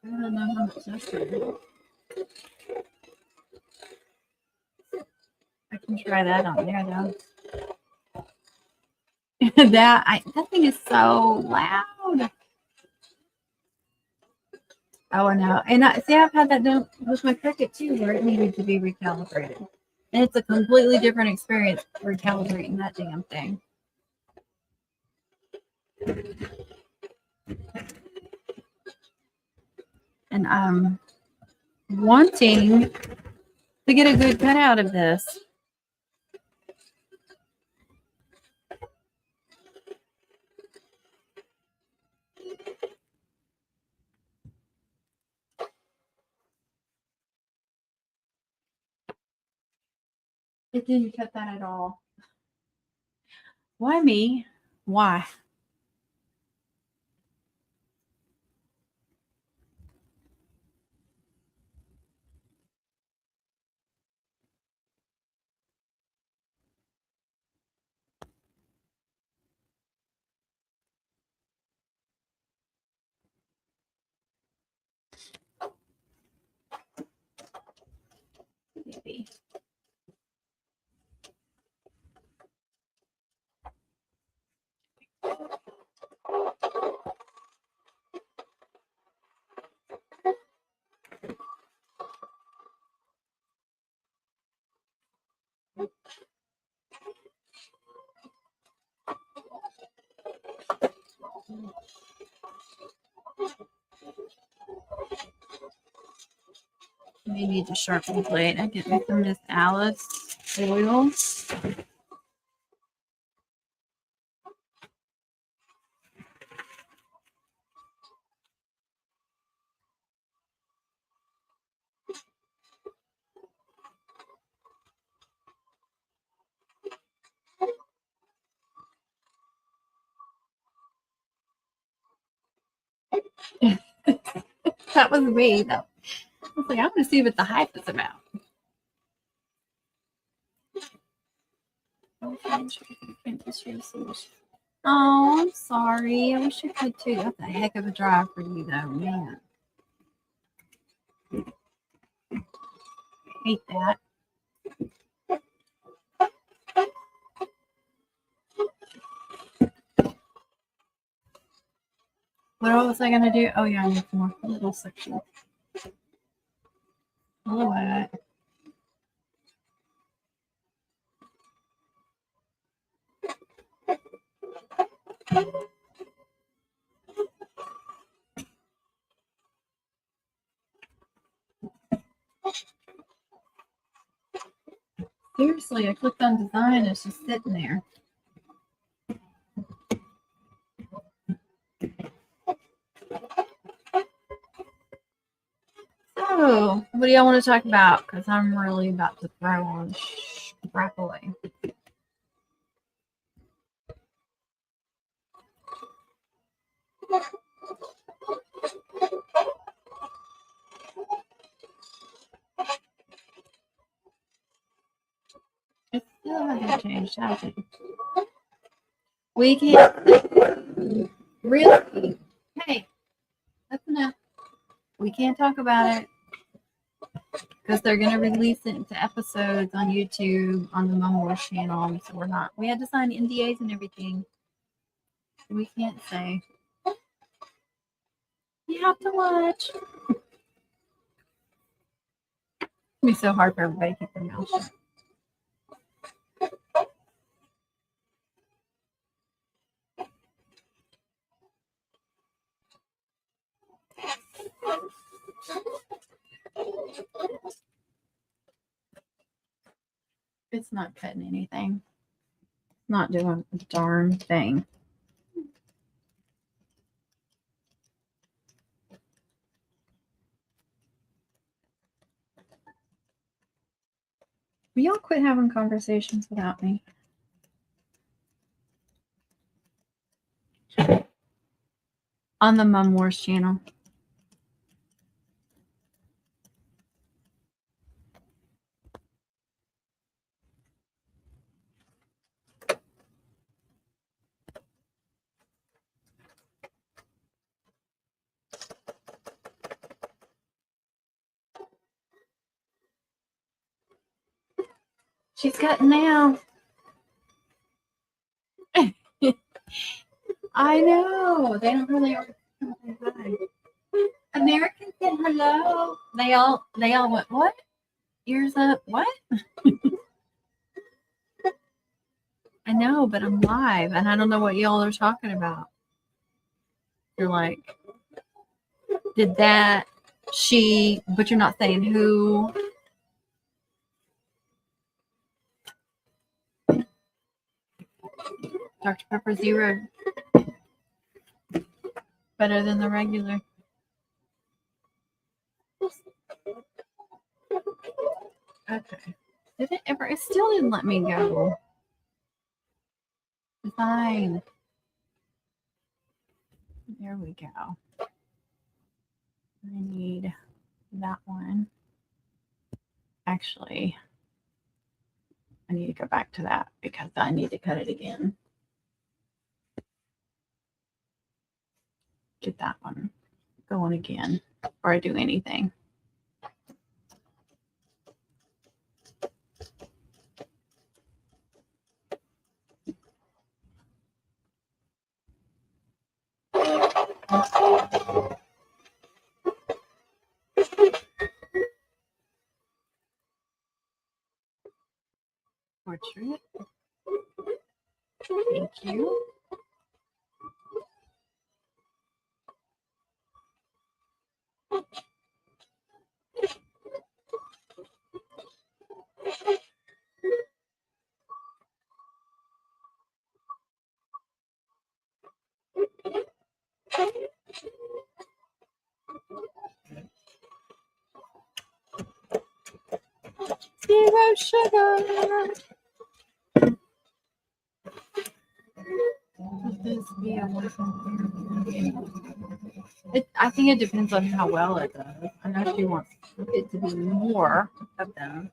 A: I don't know how much that's going to be. I can try that on there though. That thing is so loud. Oh, I know. And see, I've had that done with my Cricut too, where it needed to be recalibrated. And it's a completely different experience recalibrating that damn thing. And I'm wanting to get a good cut out of this. It didn't cut that at all. Why me? Why? Maybe. May need to sharpen the blade. I get me some Miss Alice oil. That was me though. I was like, I want to see what the hype is about. Oh, I'm sorry. I wish I could too. That's a heck of a drive for you though, man. I hate that. What was I gonna do? Oh yeah, I need more little section. All right. Seriously, I clicked on design. It's just sitting there. So, what do y'all want to talk about? Because I'm really about to throw on crap away. It still hasn't changed, has it? We can't really. Hey, that's enough. We can't talk about it because they're going to release it into episodes on YouTube on the Mom Wars channel. So we had to sign NDAs and everything. We can't say. You have to watch. It'd be so hard for everybody to keep their mouth shut. It's not cutting anything. It's not doing a darn thing. Will y'all quit having conversations without me? On the Mom Wars channel. She's cutting now. I know. They don't really hi. Americans said hello. They all went, what? Ears up, what? I know, but I'm live and I don't know what y'all are talking about. You're like, did that, she, but you're not saying who. Dr. Pepper Zero. Better than the regular. Okay. Did it ever? It still didn't let me go. Fine. There we go. I need that one. Actually, I need to go back to that because I need to cut it again. Get that one going again before I do anything. Portrait. Thank you. Zero sugar. I think it depends on how well it does. I know she wants it to be more of them.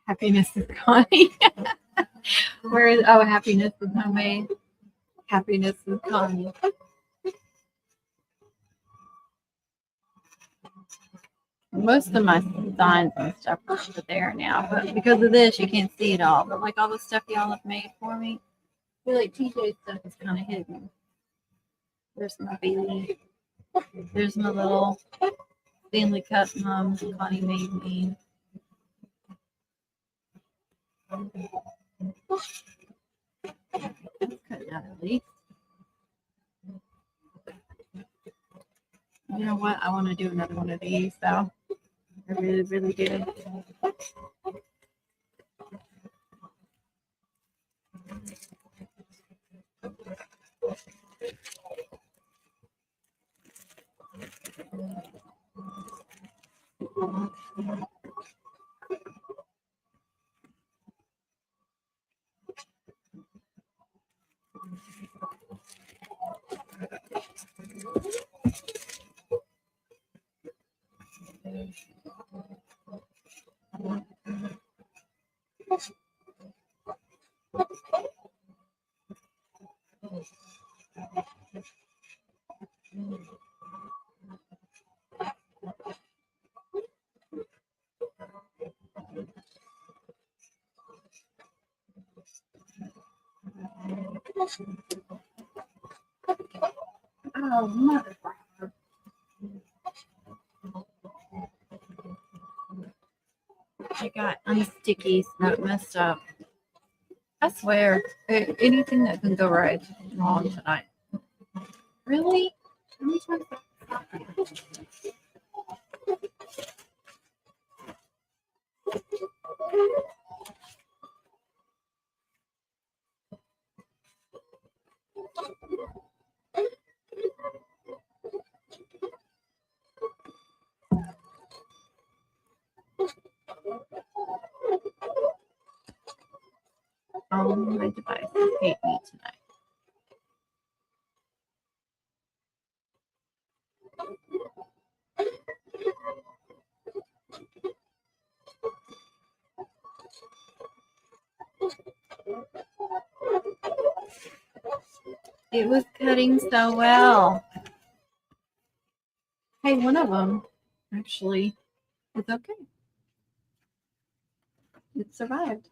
A: Happiness is Connie. Where is, oh, happiness is homemade. Happiness is Connie. Most of my designs and stuff are over there now, but because of this, you can't see it all. But like all the stuff y'all have made for me, I feel like TJ's stuff is kind of hidden. There's my baby. There's my little Stanley Cup mom Connie made me. Cut it out at least. You know what? I want to do another one of these, though. I really, really do. Oh, mother. I got unsticky, not messed up. I swear, anything that can go right is wrong tonight. Really? How many times have I stopped you? All my devices hate me tonight. It was cutting so well. Hey, one of them actually is okay. It survived.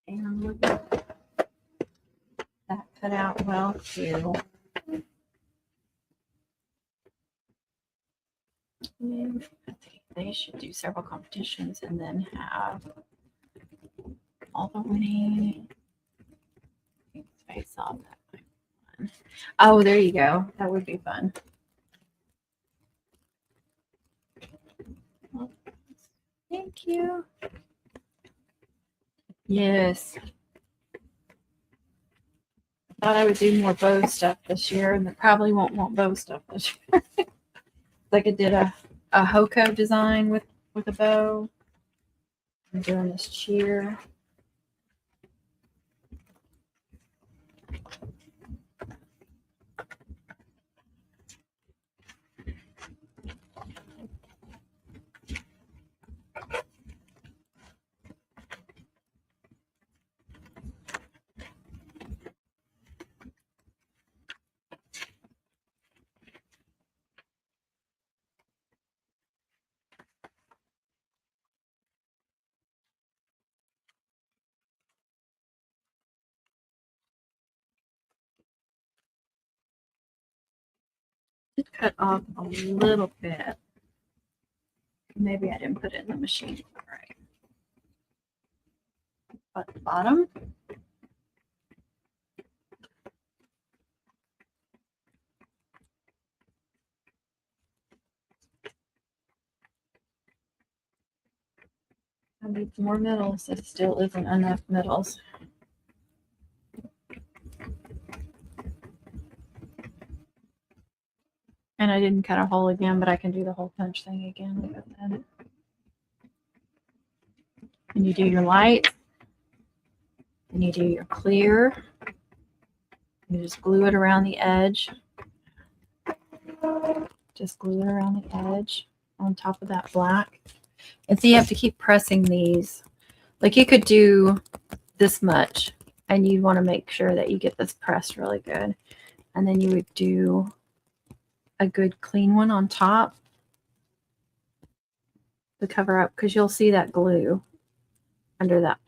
A: And look at that cut out well too. And I think they should do several competitions and then have all the winning face off. Oh, there you go. That would be fun. Well, thank you. Yes. Thought I would do more bow stuff this year, and I probably won't want bow stuff this year. Like I did a Hoko design with a bow. I'm doing this cheer. It cut off a little bit. Maybe I didn't put it in the machine right. But the bottom. I need more middles. It still isn't enough middles. And I didn't cut a hole again, but I can do the hole punch thing again. And you do your light. And you do your clear. You just glue it around the edge. Just glue it around the edge on top of that black. And so you have to keep pressing these. Like you could do this much, and you want to make sure that you get this pressed really good. And then you would do a good clean one on top to cover up, because you'll see that glue under that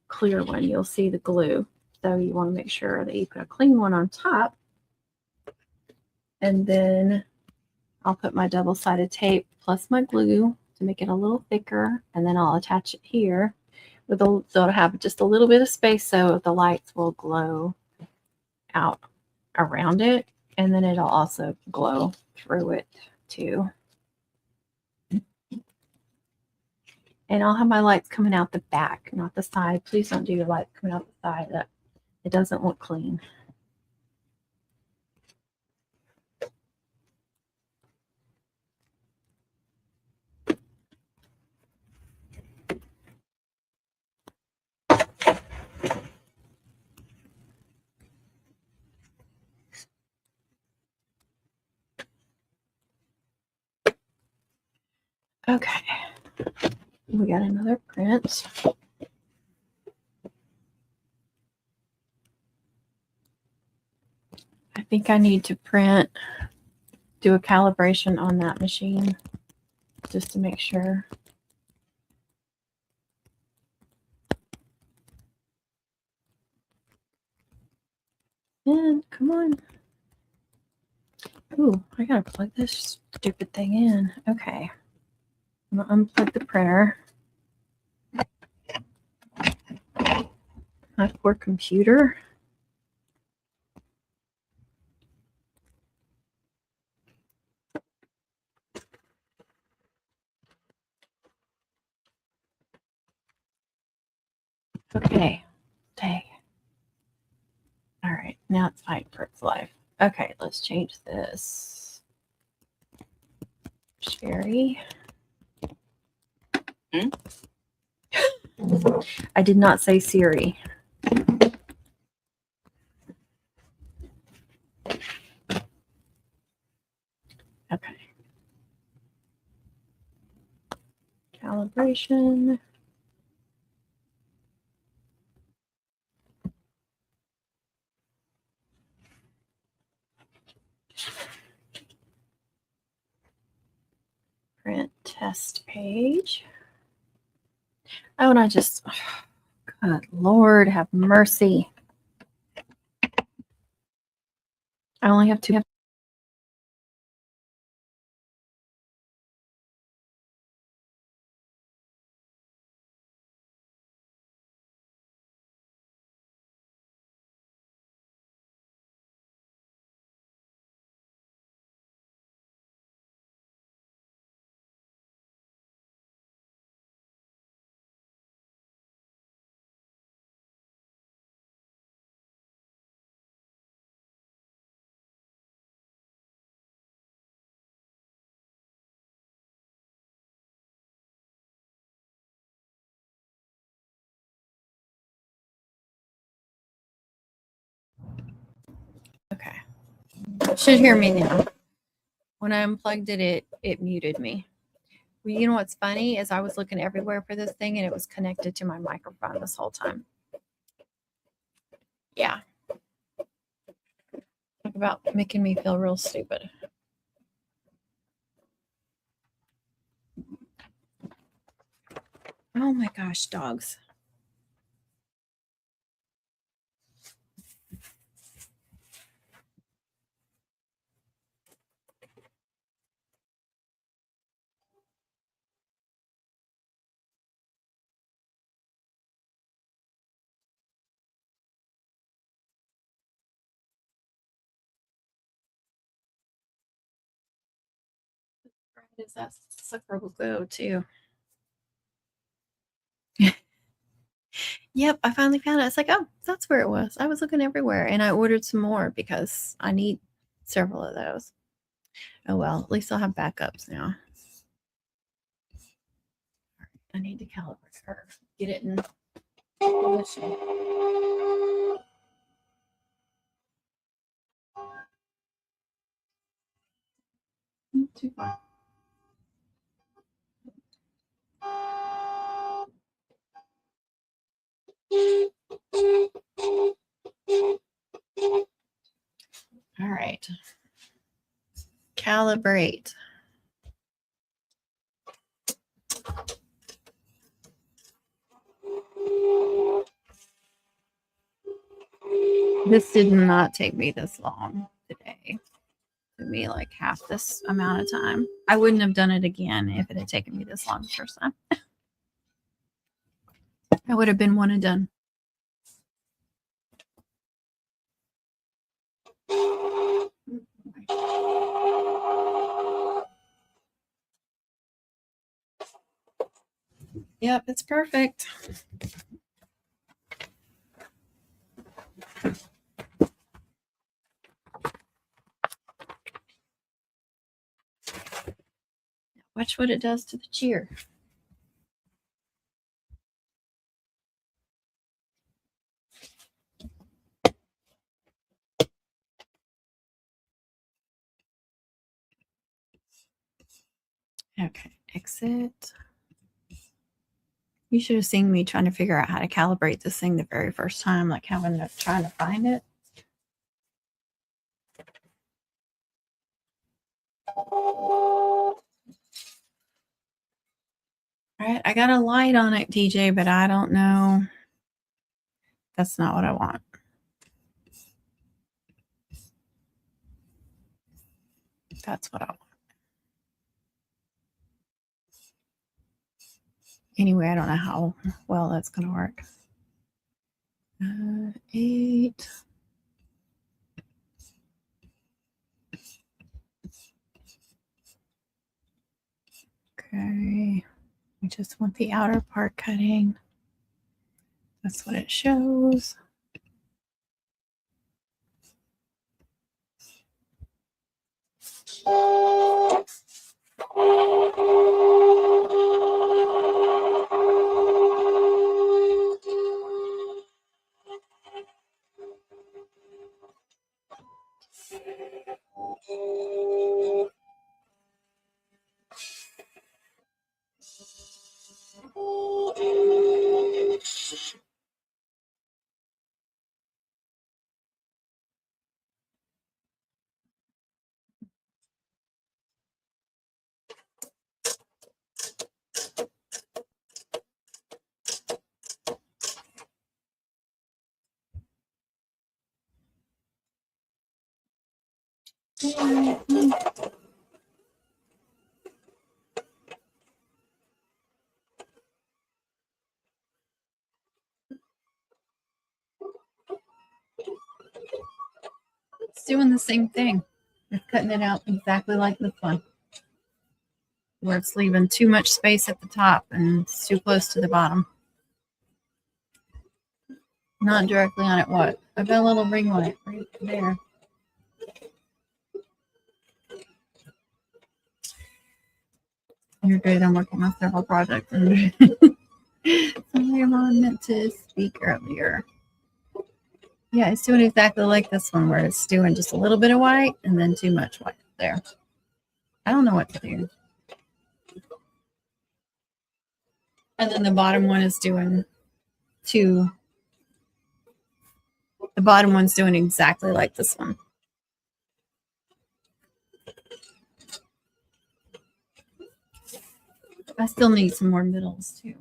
A: clear one. You'll see the glue. So you want to make sure that you put a clean one on top. And then I'll put my double-sided tape plus my glue to make it a little thicker. And then I'll attach it here with a, so it'll have just a little bit of space so the lights will glow out around it. And then it'll also glow through it too. And I'll have my lights coming out the back, not the side. Please don't do your lights coming out the side. That it doesn't look clean. Okay. We got another print. I think I need to do a calibration on that machine just to make sure. And come on. Ooh, I gotta plug this stupid thing in. Okay. I'm gonna unplug the printer. My poor computer. Okay. Dang. All right. Now it's fighting for its life. Okay, let's change this. Sherry. I did not say Siri. Okay. Calibration. Print test page. Oh, and I just, God, Lord, have mercy. I only have two. Okay. Should hear me now. When I unplugged it, it muted me. Well, you know what's funny is I was looking everywhere for this thing and it was connected to my microphone this whole time. Yeah. Talk about making me feel real stupid. Oh my gosh, dogs. Is that sucker will go too? Yep, I finally found it. It's like, oh, that's where it was. I was looking everywhere and I ordered some more because I need several of those. Oh well, at least I'll have backups now. I need to calibrate her. Get it in position. Too far. All right. Calibrate. This did not take me this long today. It took me like half this amount of time. I wouldn't have done it again if it had taken me this long the first time. I would have been one and done. Yep, it's perfect. Watch what it does to the cheer. Okay, exit. You should have seen me trying to figure out how to calibrate this thing the very first time, like having to try to find it. All right, I got a light on it, DJ, but I don't know. That's not what I want. That's what I want. Anyway, I don't know how well that's going to work. 8. Okay. We just want the outer part cutting. That's what it shows. It's doing the same thing. It's cutting it out exactly like this one, where it's leaving too much space at the top and it's too close to the bottom. Not directly on it. What? I've got a little ring light right there. You're good. I'm working on several projects. Somebody meant to speak earlier. Yeah, it's doing exactly like this one, where it's doing just a little bit of white and then too much white there. I don't know what to do. And then the bottom one is doing the bottom one's doing exactly like this one. I still need some more middles too.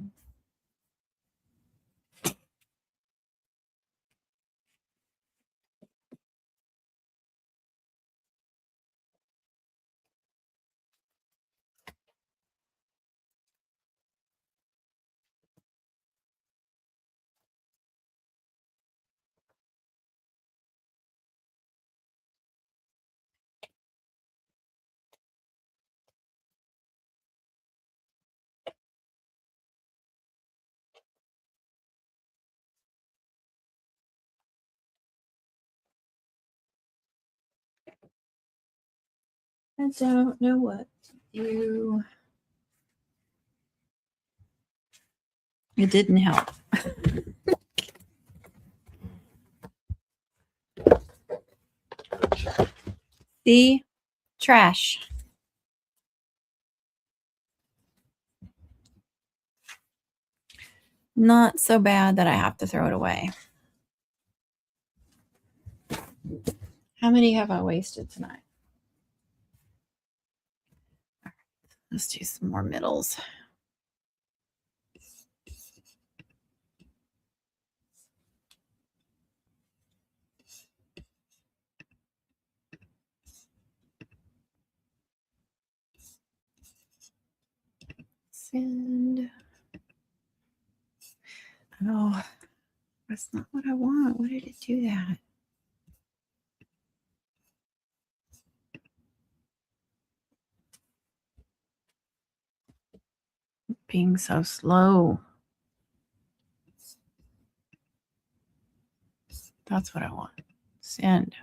A: I don't know what to do. It didn't help. The trash. Not so bad that I have to throw it away. How many have I wasted tonight? Let's do some more middles. Send. Oh, that's not what I want. Why did it do that? Being so slow. That's what I want. Send.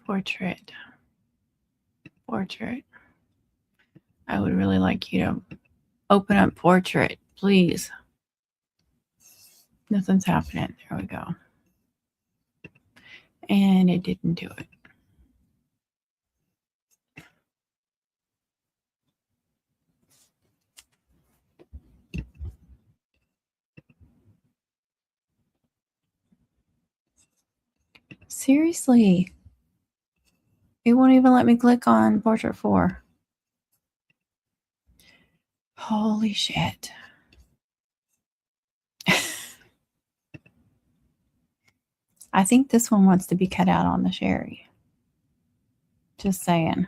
A: Portrait. Portrait. I would really like you to open up portrait, please. Nothing's happening. There we go. and it didn't do it. Seriously. It won't even let me click on Portrait 4. Holy shit. I think this one wants to be cut out on the sherry. Just saying.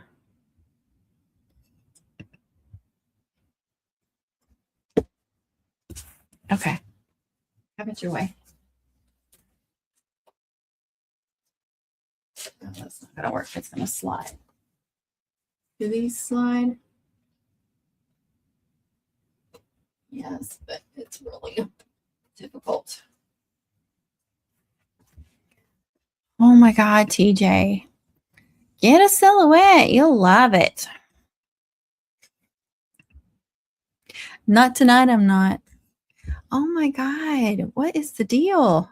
A: Okay. Have it your way. No, that's not going to work. It's going to slide. Do these slide? Yes, but it's really difficult. Oh my God, TJ. Get a silhouette. You'll love it. Not tonight, I'm not. Oh my God. What is the deal?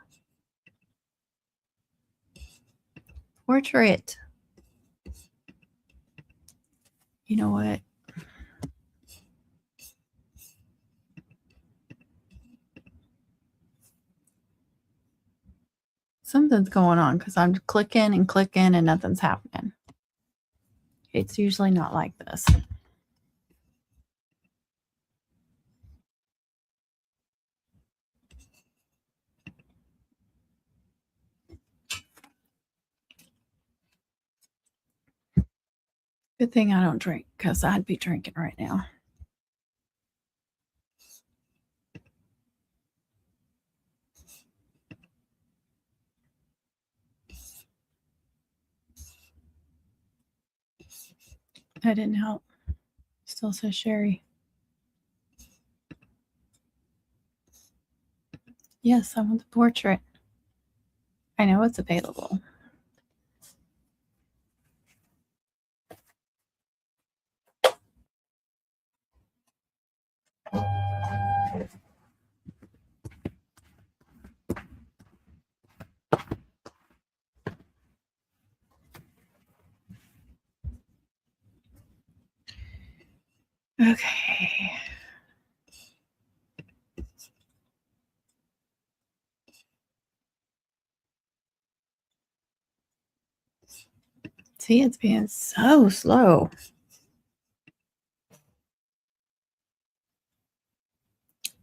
A: Portrait. You know what? Something's going on because I'm clicking and clicking and nothing's happening. It's usually not like this. Good thing I don't drink because I'd be drinking right now. That didn't help. Still says sherry. Yes, I want the portrait. I know it's available. Okay. See, it's being so slow.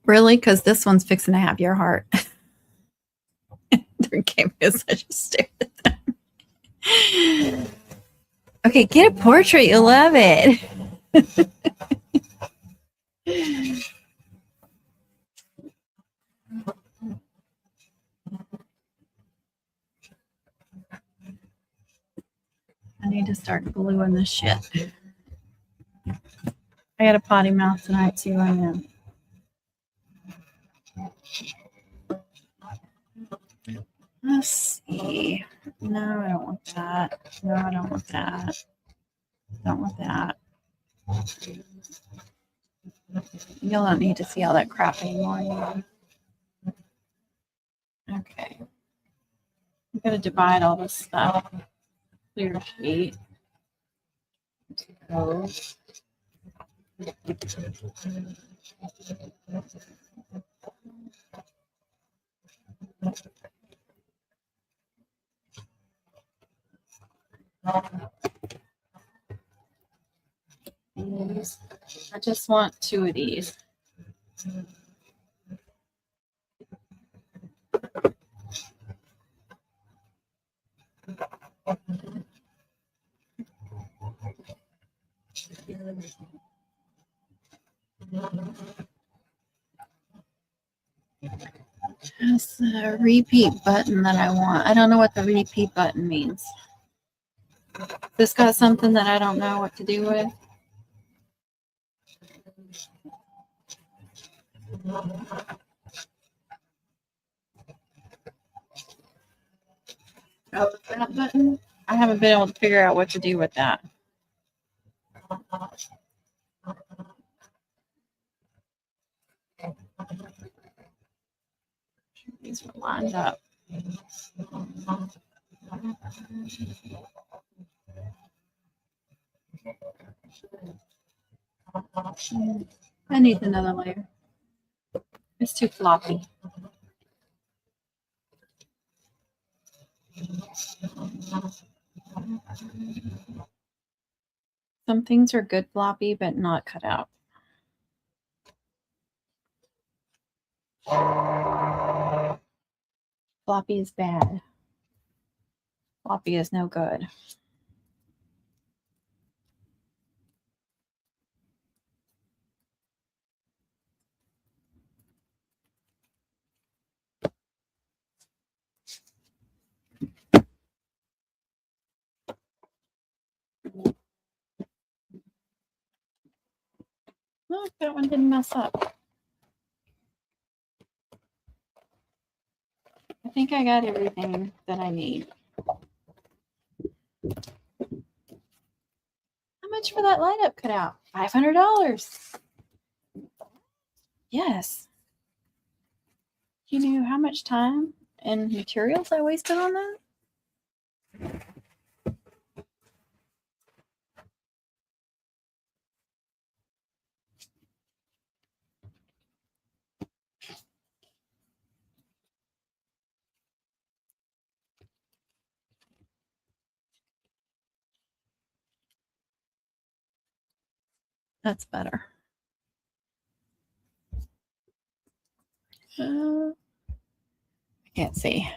A: Really? Because this one's fixing to have your heart. They're giving me such a stare at them. Okay, get a portrait. You'll love it. I need to start gluing this shit. I got a potty mouth tonight too. I am. Let's see. No, I don't want that. No, I don't want that. Don't want that. You'll don't need to see all that crap anymore. Okay. I'm going to divide all this stuff. Clear sheet. So. I just want 2 of these. That's the repeat button that I want. I don't know what the repeat button means. This got something that I don't know what to do with. Oh, that button? I haven't been able to figure out what to do with that. These were lined up. I need another layer. It's too floppy. Some things are good floppy, but not cut out. Floppy is bad. Floppy is no good. Look, that one didn't mess up. I think I got everything that I need. How much for that light up cutout? $500. Yes. You knew how much time and materials I wasted on that? That's better. I can't see.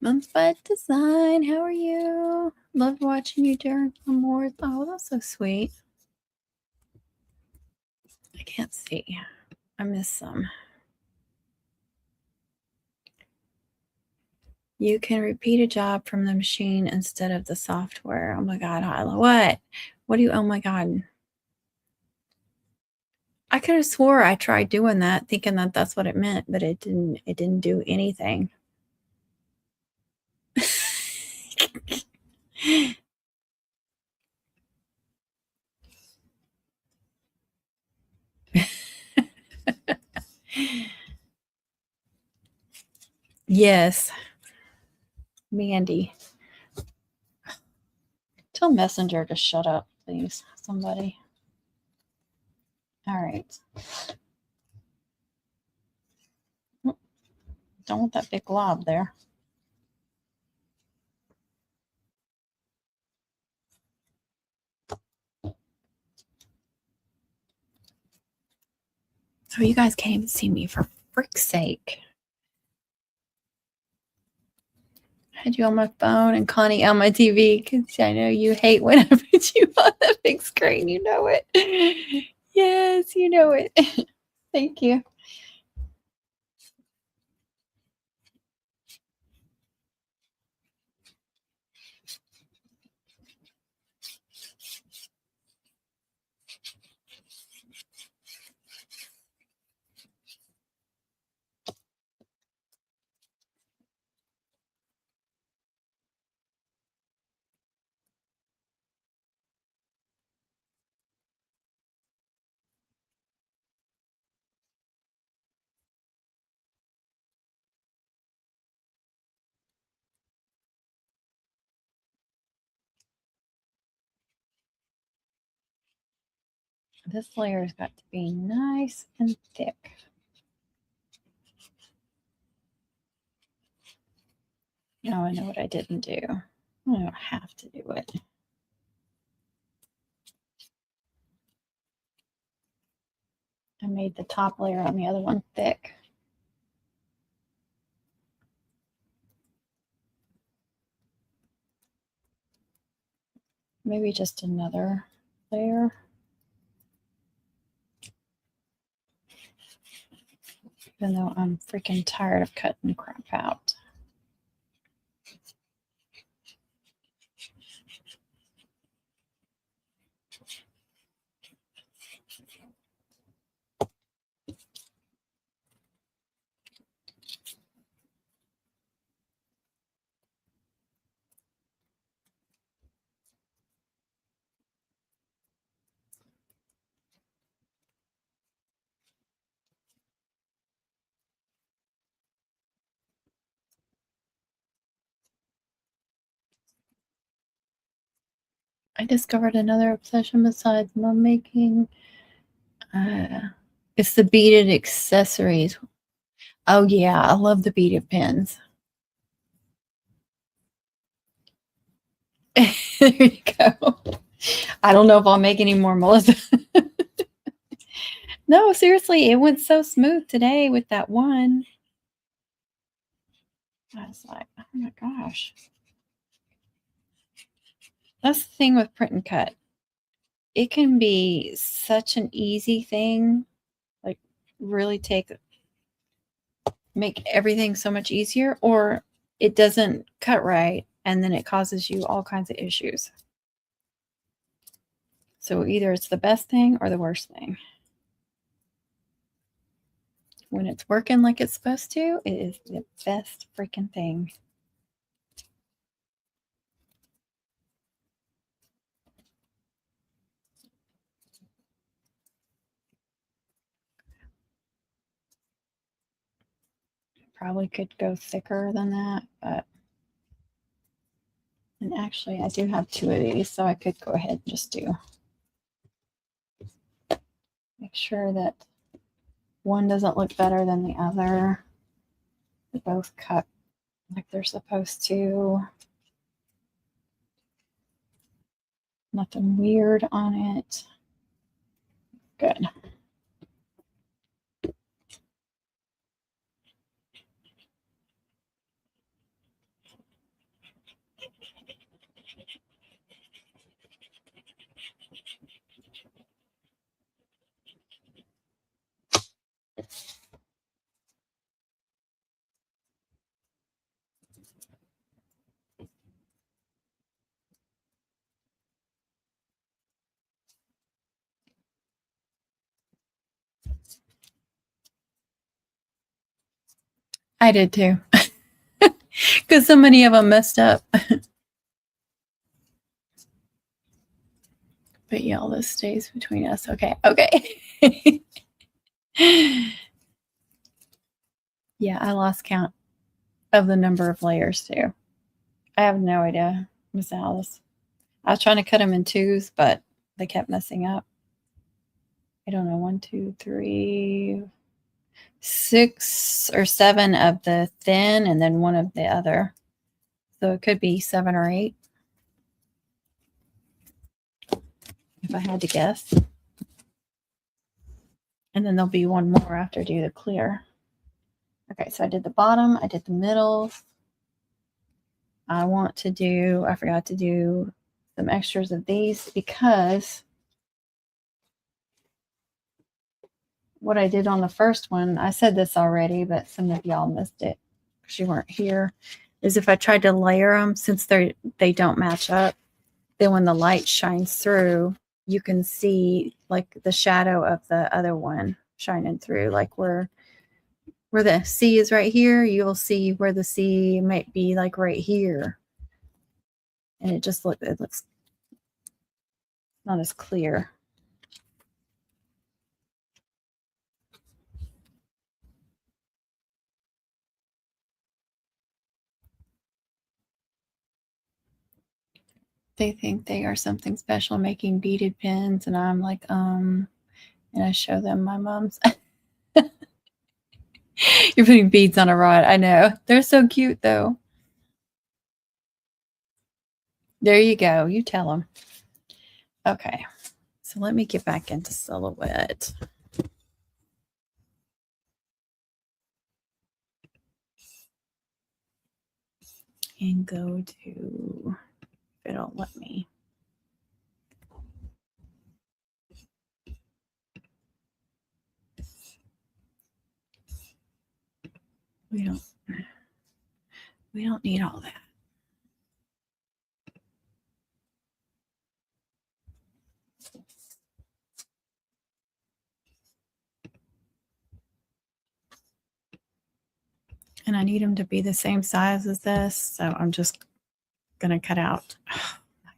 A: Month by Design, how are you? Love watching you during more. Oh, that's so sweet. I can't see. I missed some. You can repeat a job from the machine instead of the software. Oh my God, Hyla. What? What do you, oh my God. I could have swore I tried doing that, thinking that that's what it meant, but it didn't do anything. Yes. Mandy. Tell Messenger to shut up, please. Somebody. All right. Don't want that big glob there. So you guys can't even see me, for frick's sake. I had you on my phone and Connie on my TV because I know you hate when I put you on the big screen. You know it. Yes, you know it. Thank you. This layer's got to be nice and thick. Now I know what I didn't do. I don't have to do it. I made the top layer on the other one thick. Maybe just another layer. Even though I'm freaking tired of cutting crap out. I discovered another obsession besides mom making. It's the beaded accessories. Oh yeah, I love the beaded pins. There you go. I don't know if I'll make any more, Melissa. No, seriously, it went so smooth today with that one. I was like, oh my gosh. That's the thing with print and cut. It can be such an easy thing, like really make everything so much easier, or it doesn't cut right and then it causes you all kinds of issues. So either it's the best thing or the worst thing. When it's working like it's supposed to, it is the best freaking thing. Probably could go thicker than that, but and actually I do have 2 of these, so I could go ahead and just make sure that one doesn't look better than the other. They both cut like they're supposed to. Nothing weird on it. Good. I did too. Because so many of them messed up. But yeah, all this stays between us. Okay. Okay. Yeah, I lost count of the number of layers too. I have no idea, Miss Alice. I was trying to cut them in 2s, but they kept messing up. I don't know, 1, 2, 3, 6 or 7 of the thin and then 1 of the other. So it could be 7 or 8. If I had to guess. And then there'll be 1 more after I do the clear. Okay, so I did the bottom, I did the middle. I forgot to do some extras of these because what I did on the first one, I said this already, but some of y'all missed it because you weren't here, is if I tried to layer them, since they don't match up, then when the light shines through, you can see like the shadow of the other one shining through, like where the C is right here, you'll see where the C might be like right here. And it looks not as clear. They think they are something special making beaded pins, and I'm like, and I show them my mom's. You're putting beads on a rod. I know. They're so cute though. There you go. You tell them. Okay. So let me get back into silhouette. And go to, if it'll let me. We don't need all that. And I need them to be the same size as this, so I'm just going to cut out. Oh, my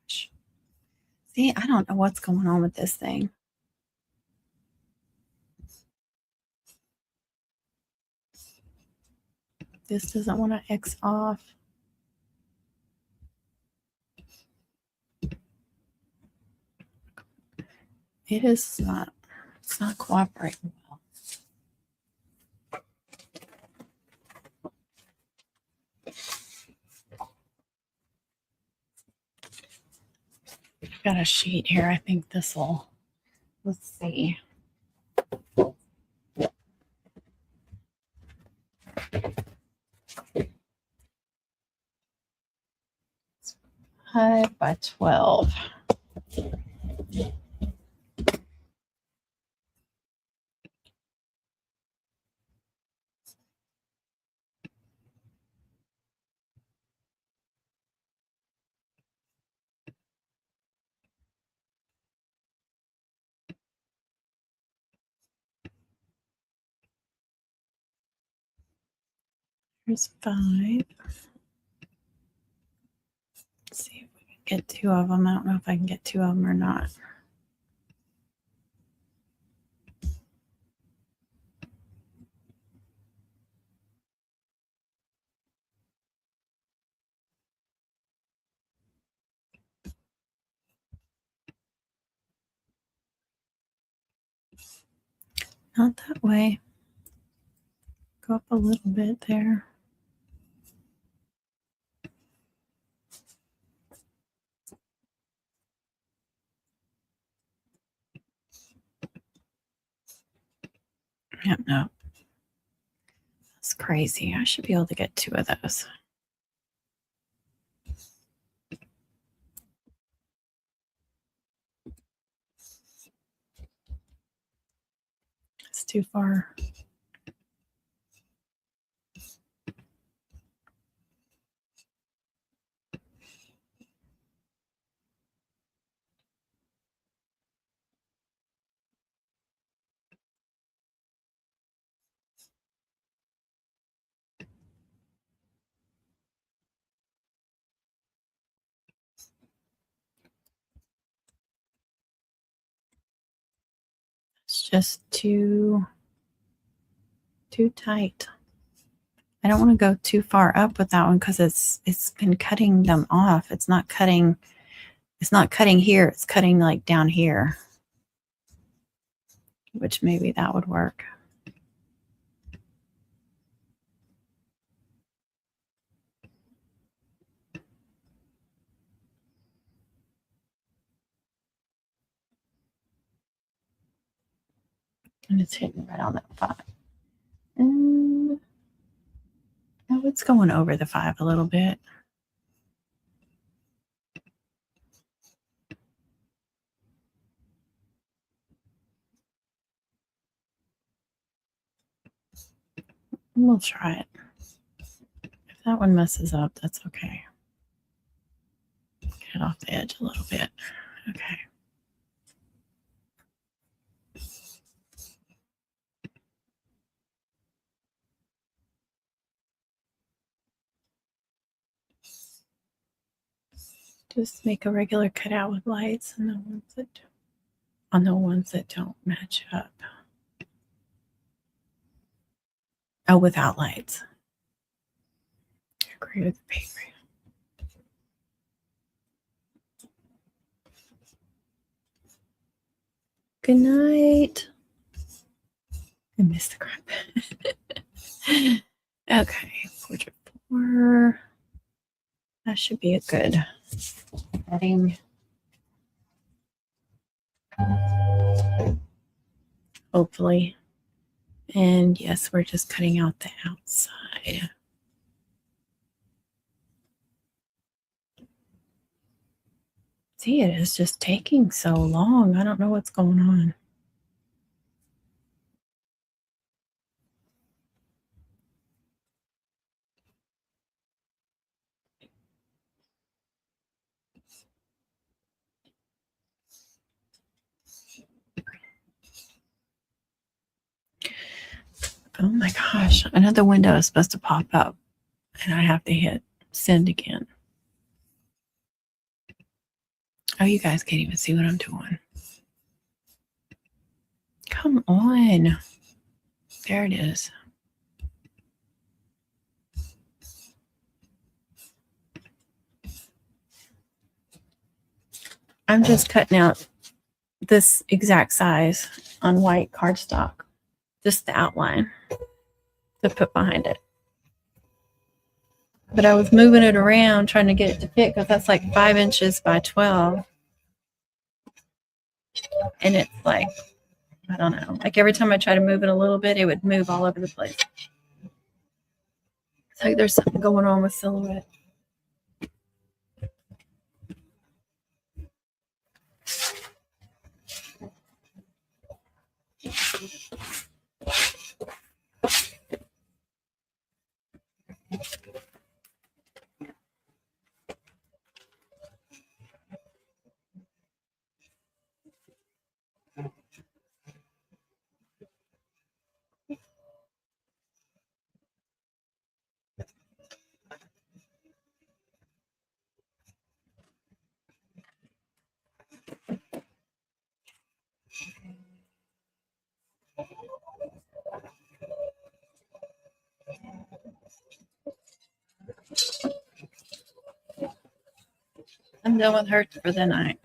A: gosh. See, I don't know what's going on with this thing. This doesn't want to X off. It is not, it's not cooperating well. I've got a sheet here. I think this will, let's see. It's 5 by 12. Here's 5. Let's see if we can get 2 of them. I don't know if I can get 2 of them or not. Not that way. Go up a little bit there. Yeah, no. That's crazy. I should be able to get 2 of those. It's too far. It's just too tight. I don't want to go too far up with that one because it's been cutting them off. It's not cutting here. It's cutting like down here, which maybe that would work. And it's hitting right on that 5. And oh, it's going over the 5 a little bit. We'll try it. If that one messes up, that's okay. Get it off the edge a little bit. Okay. Just make a regular cutout with lights and on the ones that don't match up. Oh, without lights. I agree with the paper. Good night. I missed the crap. Okay, portrait 4. That should be a good setting. Hopefully. And yes, we're just cutting out the outside. See, it is just taking so long. I don't know what's going on. Oh my gosh, another window is supposed to pop up and I have to hit send again. Oh, you guys can't even see what I'm doing. Come on. There it is. I'm just cutting out this exact size on white cardstock, just the outline to put behind it. But I was moving it around trying to get it to fit because that's like 5 inches by 12. And it's like, I don't know, like every time I try to move it a little bit, it would move all over the place. It's like there's something going on with Silhouette. I'm done with her for the night.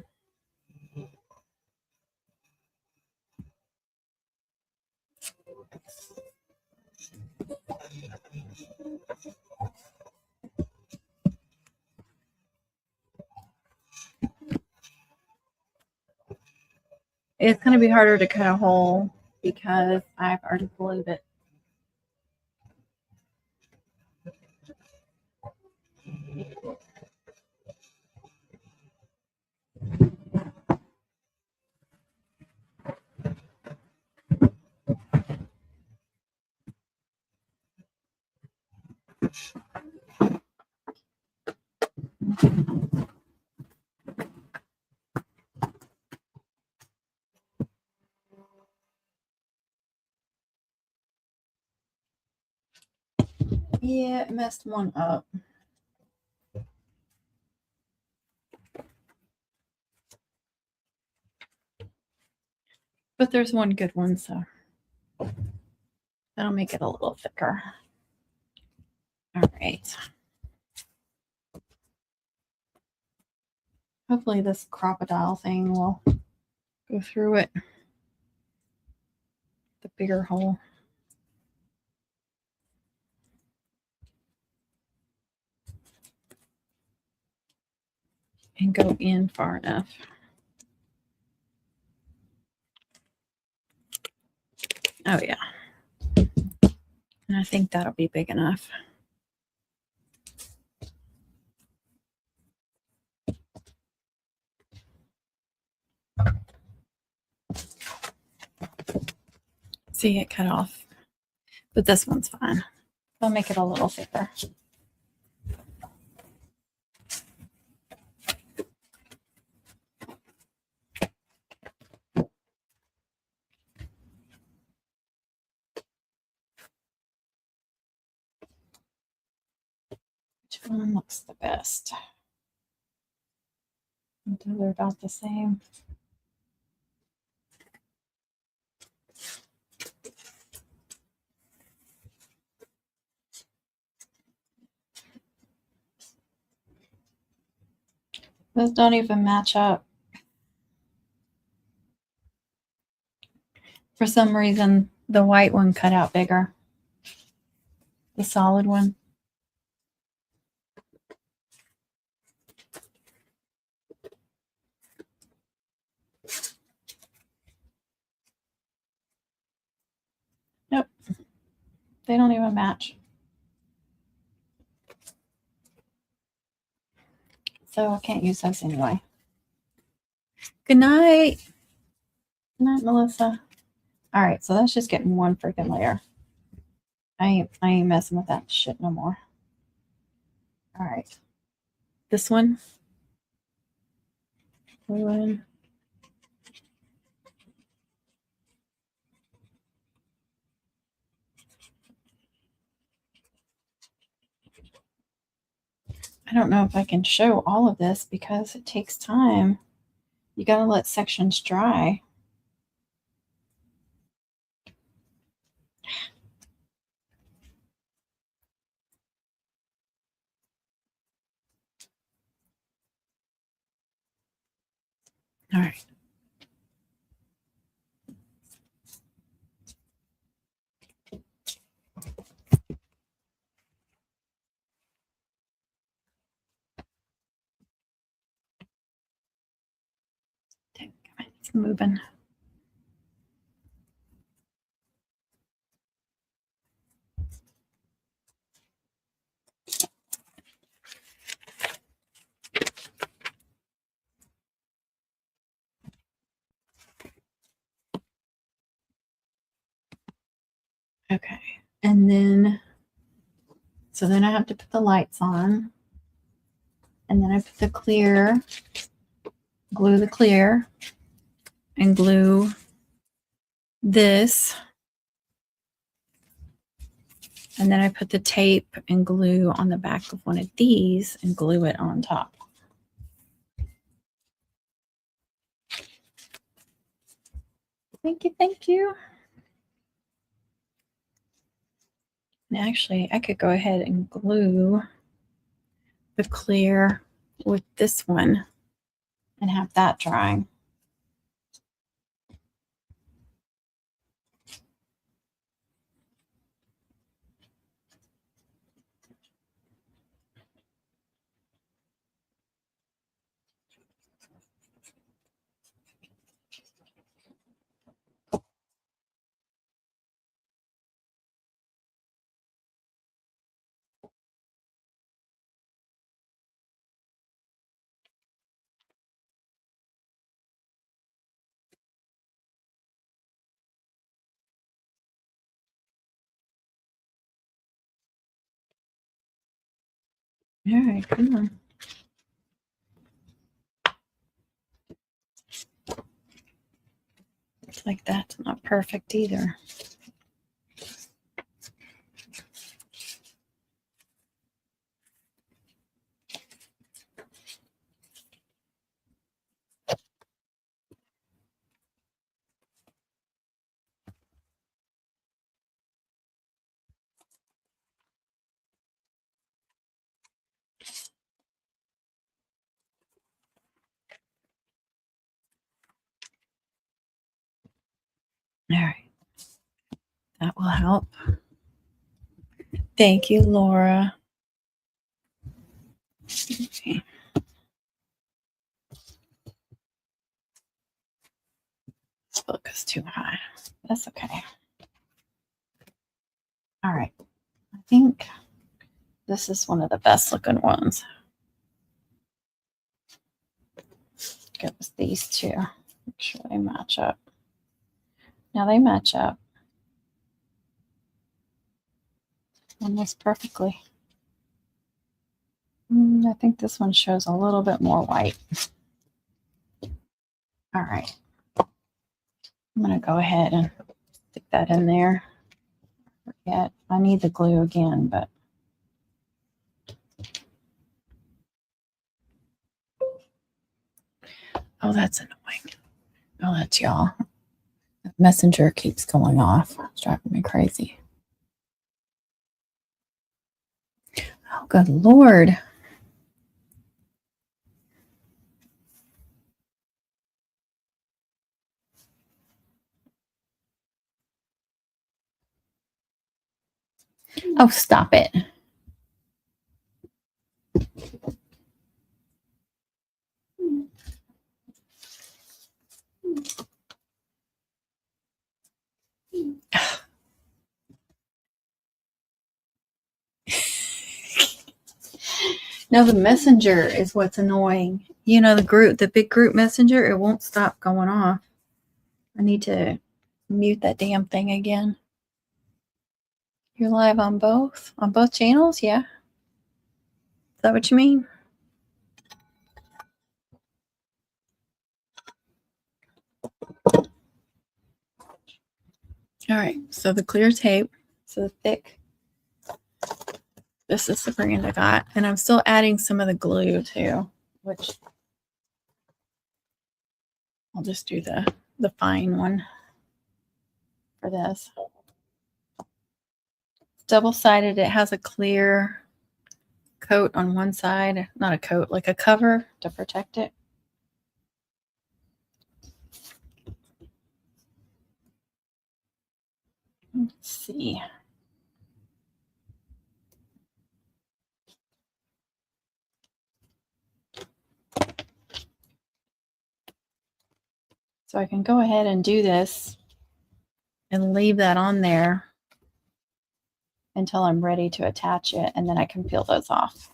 A: It's going to be harder to cut a hole because I've already glued it. Yeah, it messed one up. But there's one good one, so that'll make it a little thicker. All right. Hopefully this crocodile thing will go through it. The bigger hole. And go in far enough. Oh yeah. And I think that'll be big enough. See, it cut off. But this one's fine. I'll make it a little thicker. Which one looks the best? Until they're about the same. Those don't even match up. For some reason, the white one cut out bigger. The solid one. Nope. They don't even match. So I can't use those anyway. Good night. Good night, Melissa. All right, so that's just getting one freaking layer. I ain't messing with that shit no more. All right. This one. Blue one. I don't know if I can show all of this because it takes time. You got to let sections dry. All right. moving. Okay, and then, so then I have to put the lights on, and then I put the clear, glue the clear, and glue this, and then I put the tape and glue on the back of one of these and glue it on top. Thank you, thank you. And actually, I could go ahead and glue the clear with this one and have that drying. All right, come on. It's like that's not perfect either. All right, that will help. Thank you, Laura. Okay. This book is too high. That's okay. All right. I think this is one of the best looking ones. It was these two. Make sure they match up. Now they match up almost perfectly. I think this one shows a little bit more white. All right. I'm going to go ahead and stick that in there. Forget. I need the glue again, but oh, that's annoying. Oh, that's y'all. The messenger keeps going off. It's driving me crazy. Oh, good Lord. Oh, stop it. No, the messenger is what's annoying. You know, the big group messenger, it won't stop going off. I need to mute that damn thing again. You're live on both channels? Yeah. Is that what you mean? All right. So the clear tape, so the thick. This is the brand I got. And I'm still adding some of the glue too, which I'll just do the fine one for this. Double-sided. It has a clear coat on one side. Not a coat, like a cover to protect it. Let's see. So I can go ahead and do this and leave that on there until I'm ready to attach it, and then I can peel those off.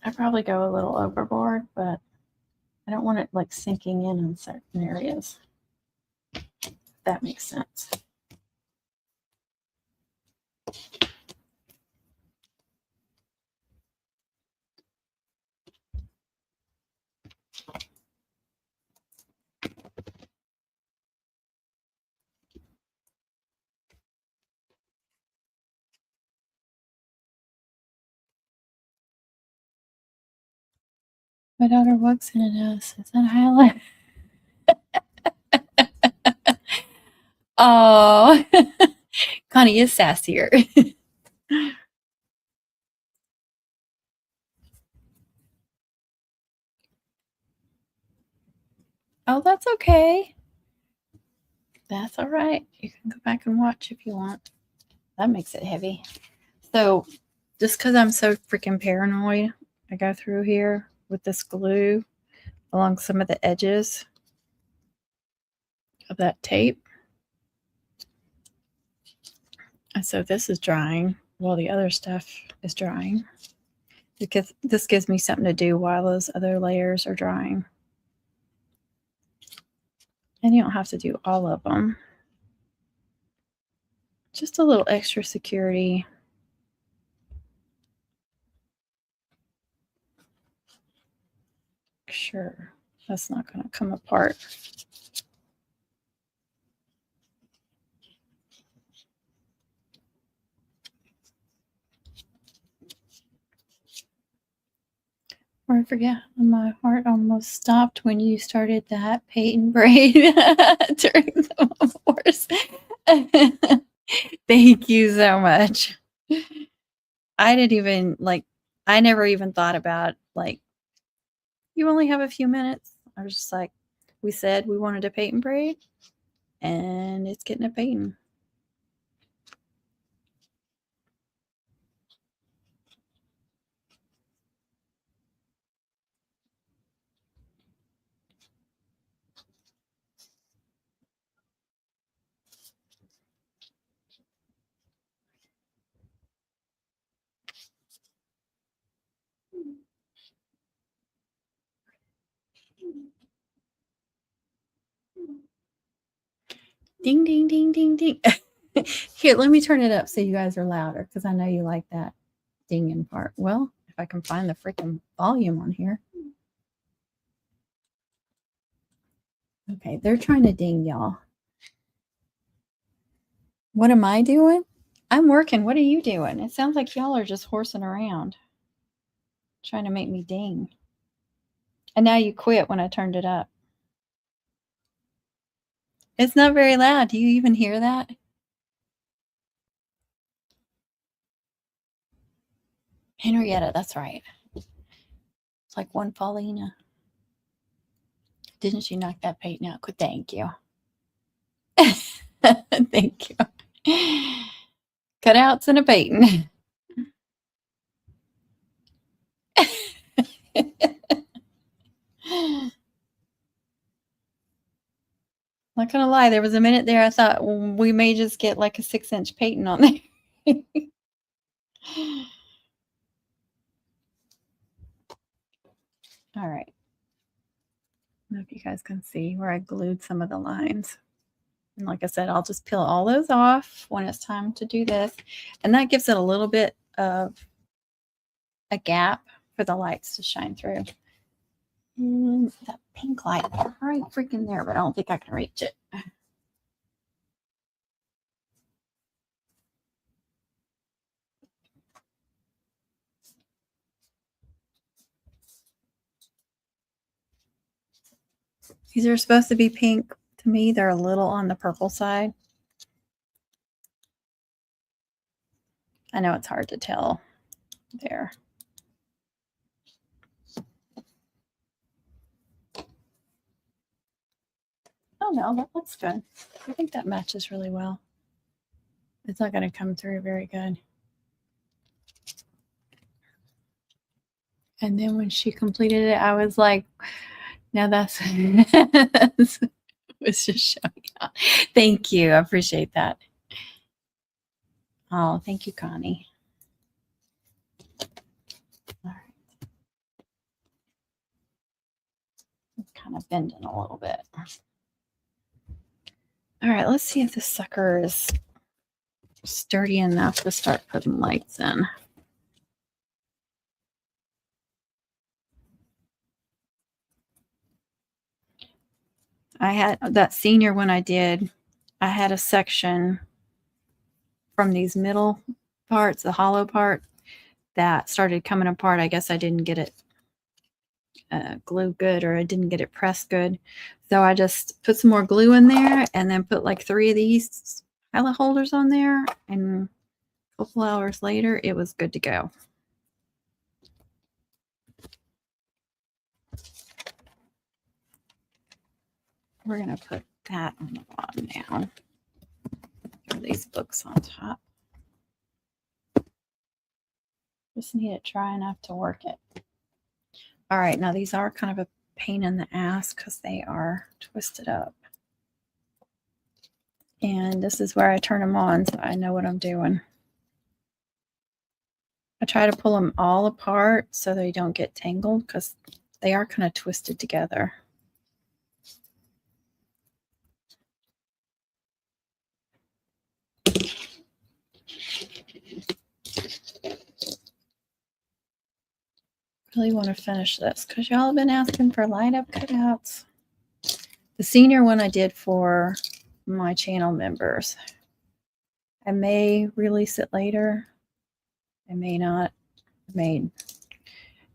A: I probably go a little overboard, but I don't want it like sinking in certain areas. If that makes sense. My daughter works in a house. Is that a highlight? Oh, Connie is sassier. Oh, that's okay. That's all right. You can go back and watch if you want. That makes it heavy. So just because I'm so freaking paranoid, I go through here with this glue along some of the edges of that tape. And so this is drying while the other stuff is drying, because this gives me something to do while those other layers are drying. And you don't have to do all of them. Just a little extra security. Sure, that's not going to come apart. Or I forget, my heart almost stopped when you started that paint braid during the divorce. Thank you so much. I didn't even I never even thought about you only have a few minutes. I was just like, we said we wanted a paint and braid, and it's getting a paint. Ding, ding, ding, ding, ding. Here, let me turn it up so you guys are louder, because I know you like that dinging part. Well, if I can find the freaking volume on here. Okay, they're trying to ding, y'all. What am I doing? I'm working. What are you doing? It sounds like y'all are just horsing around, trying to make me ding. And now you quit when I turned it up. It's not very loud. Do you even hear that? Henrietta, that's right. It's like one Paulina. Didn't she knock that paint out? Thank you. Thank you. Cutouts and a painting. Not gonna lie, there was a minute there I thought we may just get like a 6-inch painting on there. All right. don't know if you guys can see where I glued some of the lines. And like I said, I'll just peel all those off when it's time to do this. And that gives it a little bit of a gap for the lights to shine through. And that pink light right freaking there, but I don't think I can reach it. These are supposed to be pink. To me, they're a little on the purple side. I know it's hard to tell there. Oh no, that looks good. I think that matches really well. It's not going to come through very good. And then when she completed it, I was like, now that's was just showing out. Thank you. I appreciate that. Oh, thank you, Connie. All right. It's kind of bending a little bit. All right, let's see if this sucker is sturdy enough to start putting lights in. I had that senior one I did, I had a section from these middle parts, the hollow part, that started coming apart. I guess I didn't get it glued good, or I didn't get it pressed good. So I just put some more glue in there and then put like 3 of these highlight holders on there, and a couple hours later it was good to go. We're going to put that on the bottom now. Throw these books on top. Just need it dry enough to work it. All right, now these are kind of a pain in the ass because they are twisted up. And this is where I turn them on, so I know what I'm doing. I try to pull them all apart so they don't get tangled because they are kind of twisted together. Really want to finish this because y'all have been asking for light up cutouts. The senior one I did for my channel members. I may release it later. I may not. I may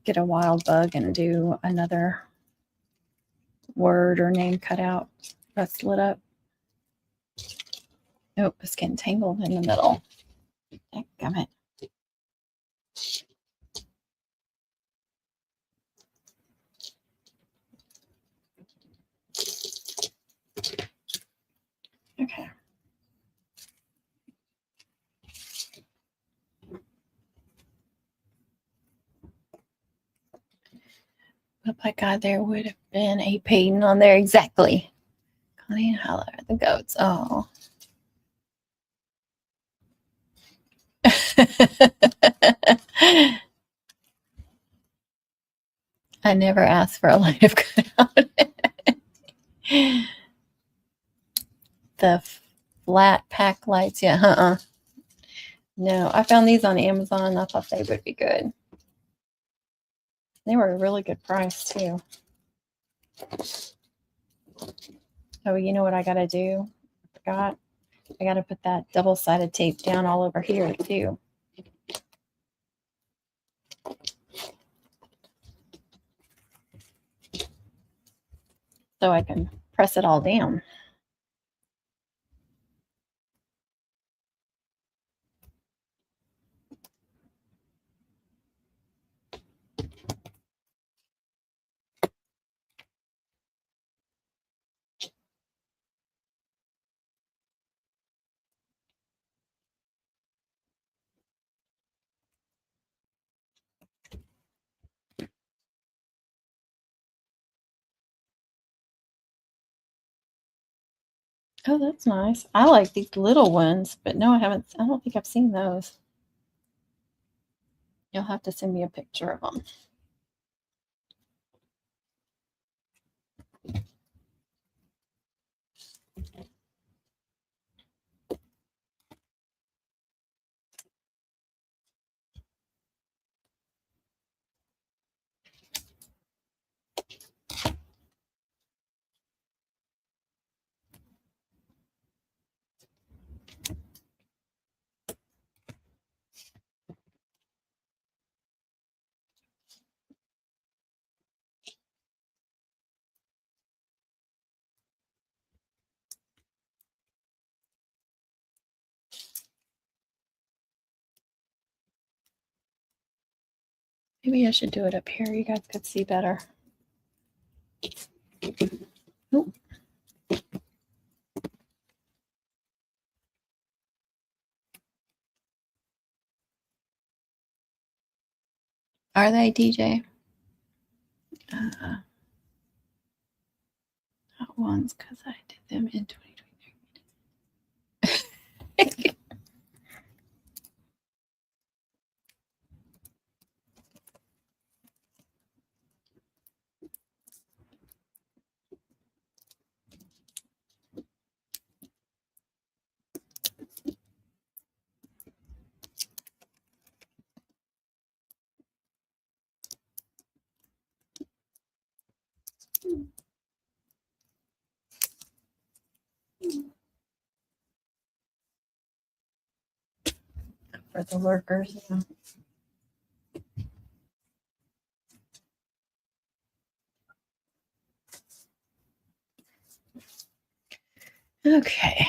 A: get a wild bug and do another word or name cutout that's lit up. Nope, it's getting tangled in the middle. Dadgummit. Okay. But by God, there would have been a Peyton on there. Exactly. Connie and Holler at the goats. Oh. I never asked for a live cutout. The flat pack lights. Yeah, No, I found these on Amazon. I thought they would be good. They were a really good price, too. Oh, you know what I got to do? I forgot. I got to put that double-sided tape down all over here, too. So I can press it all down. Oh, that's nice. I like these little ones, but no, I don't think I've seen those. You'll have to send me a picture of them. Maybe I should do it up here. You guys could see better. Nope. Are they, DJ? Not once, because I did them in 2023. For the lurkers. Okay.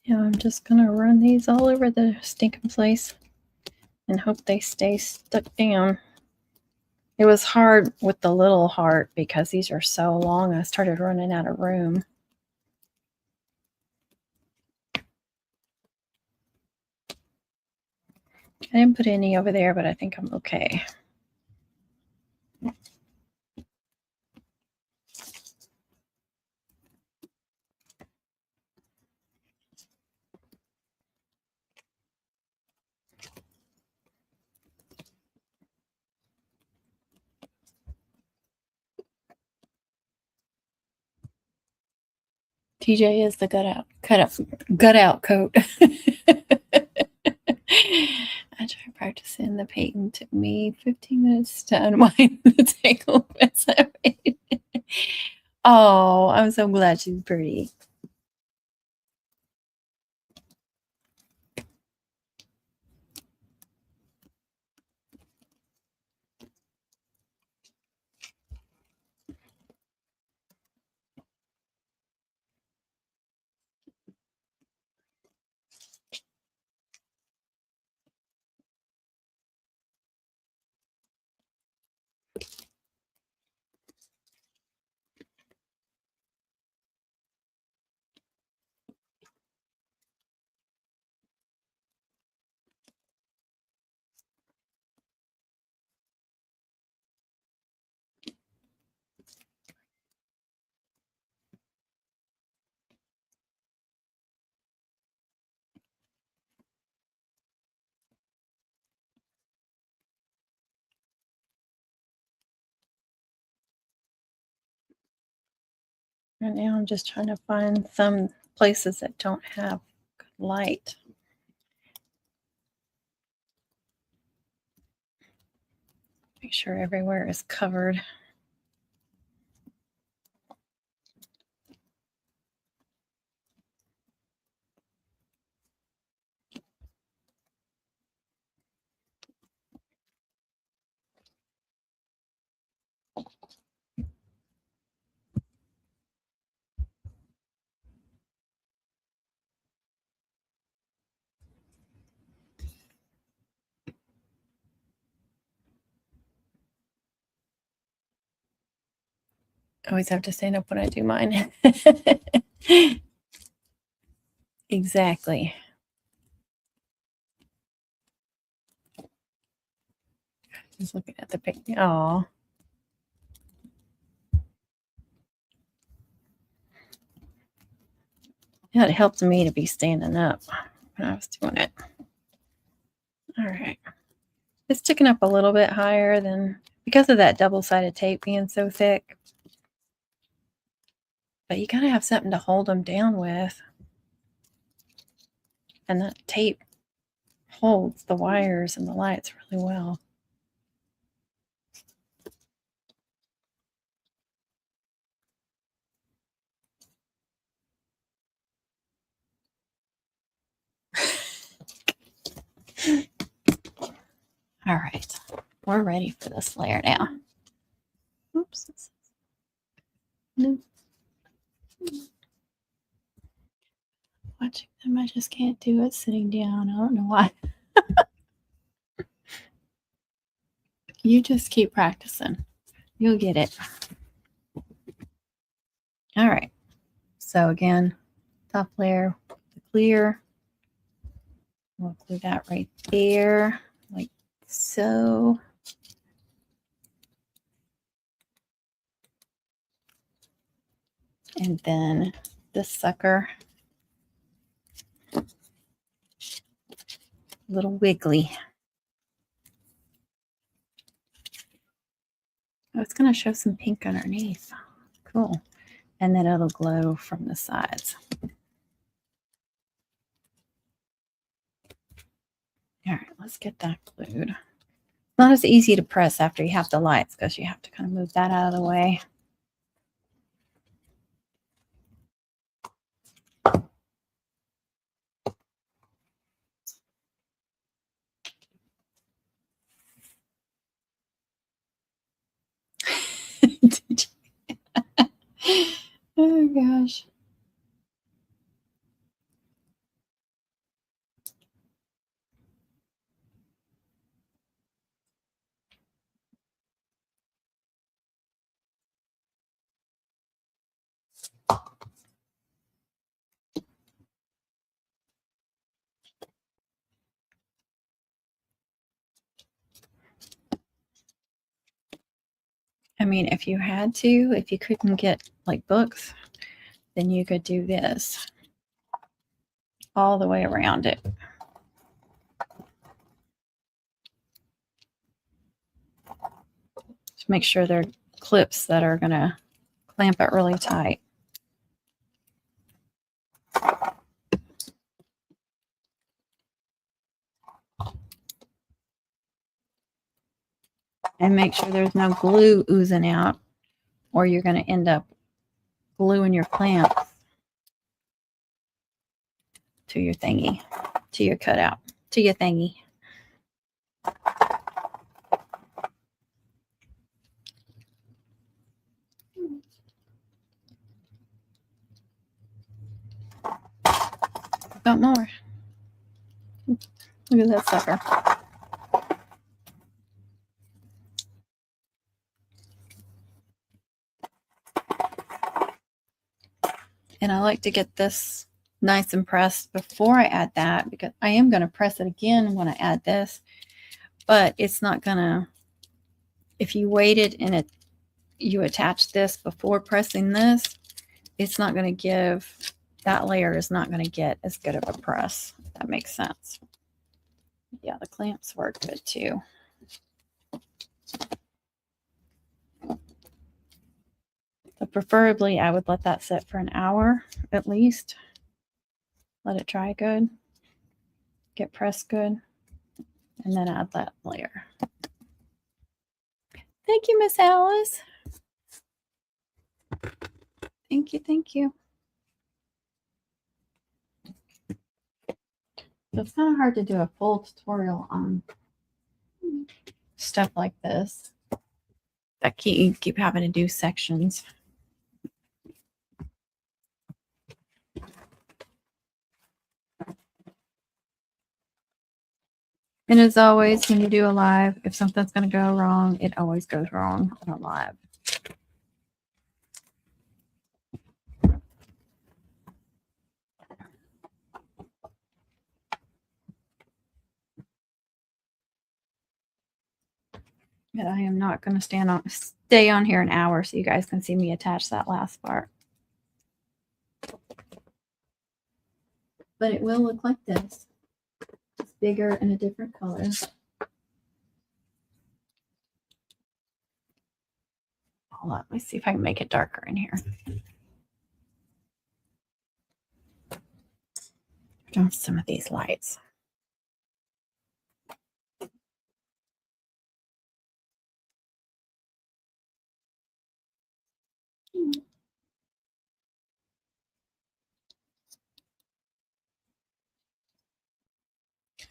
A: Yeah, I'm just going to run these all over the stinking place and hope they stay stuck down. It was hard with the little heart because these are so long. I started running out of room. I didn't put any over there, but I think I'm okay. TJ is the gut out coat. I tried practicing the paint. Took me 15 minutes to unwind the tangle mess I made. Oh, I'm so glad she's pretty. Right now I'm just trying to find some places that don't have good light. Make sure everywhere is covered. I always have to stand up when I do mine. Exactly. Just looking at the picture. Oh. Yeah, it helped me to be standing up when I was doing it. All right. It's sticking up a little bit higher than because of that double-sided tape being so thick. But you gotta have something to hold them down with. And that tape holds the wires and the lights really well. All right, we're ready for this layer now. Oops. No. watching them. I just can't do it sitting down. I don't know why. You just keep practicing. You'll get it. All right. So again, top layer, clear. We'll glue that right there, like so. And then this sucker, a little wiggly. Oh, it's going to show some pink underneath. Cool. And then it'll glow from the sides. All right, let's get that glued. It's not as easy to press after you have the lights because you have to kind of move that out of the way. Oh gosh. I mean, if you had to, if you couldn't get like books, then you could do this all the way around it. Just make sure they're clips that are going to clamp it really tight. And make sure there's no glue oozing out, or you're going to end up gluing your clamps to your thingy, to your cutout, to your thingy. Got more. Look at that sucker. And I like to get this nice and pressed before I add that, because I am going to press it again when I add this, but it's not going to, if you waited and you attach this before pressing this, it's not going to give, that layer is not going to get as good of a press. If that makes sense. Yeah, the clamps work good too. So preferably I would let that sit for an hour at least. Let it dry good, get pressed good, and then add that layer. Thank you, Miss Alice. Thank you, thank you. So it's kind of hard to do a full tutorial on stuff like this. That keep having to do sections. And as always, when you do a live, if something's going to go wrong, it always goes wrong on a live. But I am not going to stay on here an hour so you guys can see me attach that last part. But it will look like this. It's bigger and a different color. Hold on, let me see if I can make it darker in here. Turn off some of these lights.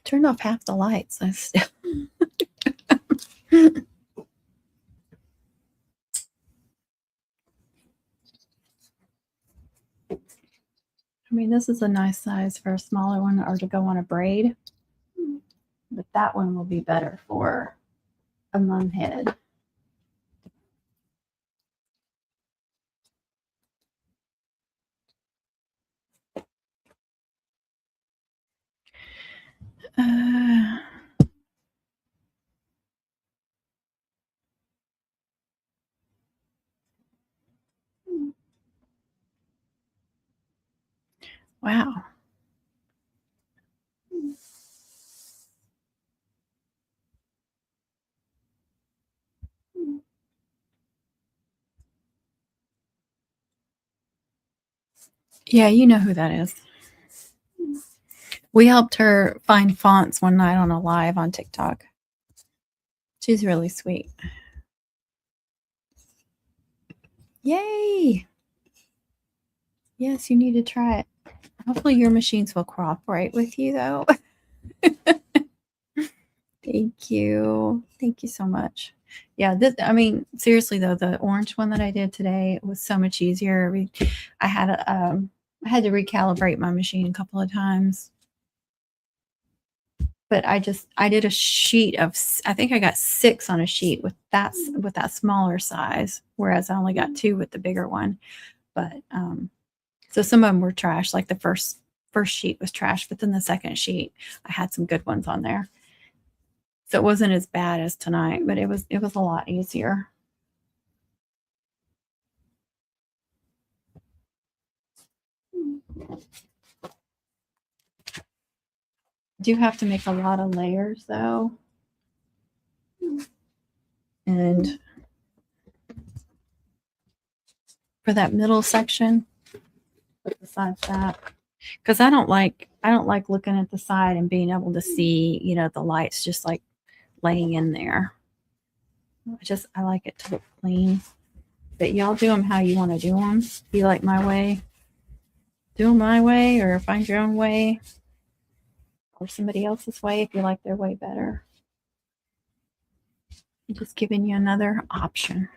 A: Turned off half the lights. I still mean, this is a nice size for a smaller one or to go on a braid, but that one will be better for a mum head. Wow. Yeah, you know who that is. We helped her find fonts one night on a live on TikTok. She's really sweet. Yay! Yes, you need to try it. Hopefully your machines will cooperate with you though. Thank you. Thank you so much. Yeah, I mean, seriously though, the orange one that I did today was so much easier. I had to recalibrate my machine a couple of times. But I did a sheet of, I think I got 6 on a sheet with that smaller size, whereas I only got 2 with the bigger one. But so some of them were trash, like the first sheet was trash, but then the second sheet I had some good ones on there. So it wasn't as bad as tonight, but it was a lot easier. Do have to make a lot of layers though. And for that middle section, besides that, because I don't like looking at the side and being able to see, you know, the lights just like laying in there. I like it to look clean. But y'all do them how you want to do them. If you like my way, do them my way, or find your own way, or somebody else's way if you like their way better. I'm just giving you another option.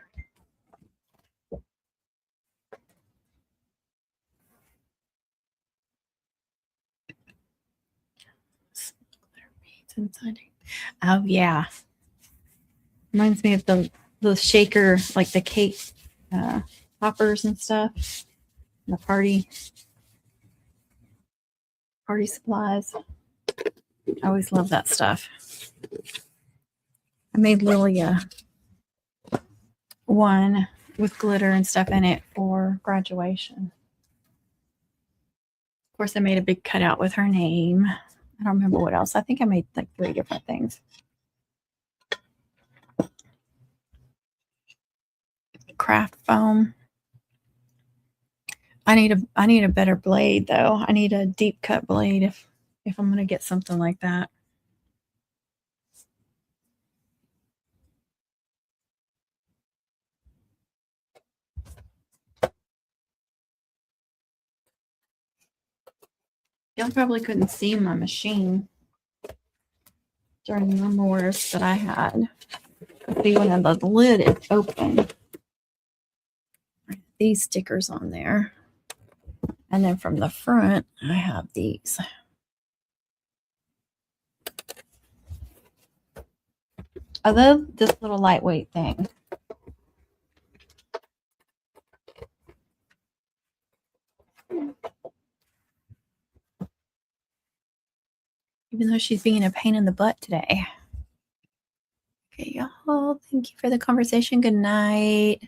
A: Oh yeah, reminds me of the shaker, like the cake poppers and stuff. The party supplies. I always love that stuff. I made Lilia one with glitter and stuff in it for graduation. Of course, I made a big cutout with her name. I don't remember what else. I think I made like 3 different things. Craft foam. I need a better blade though. I need a deep cut blade if I'm going to get something like that. Y'all probably couldn't see my machine during the memoirs that I had. See, when the lid is open, these stickers on there. And then from the front, I have these. I love this little lightweight thing. Even though she's being a pain in the butt today. Okay, y'all. Thank you for the conversation. Good night.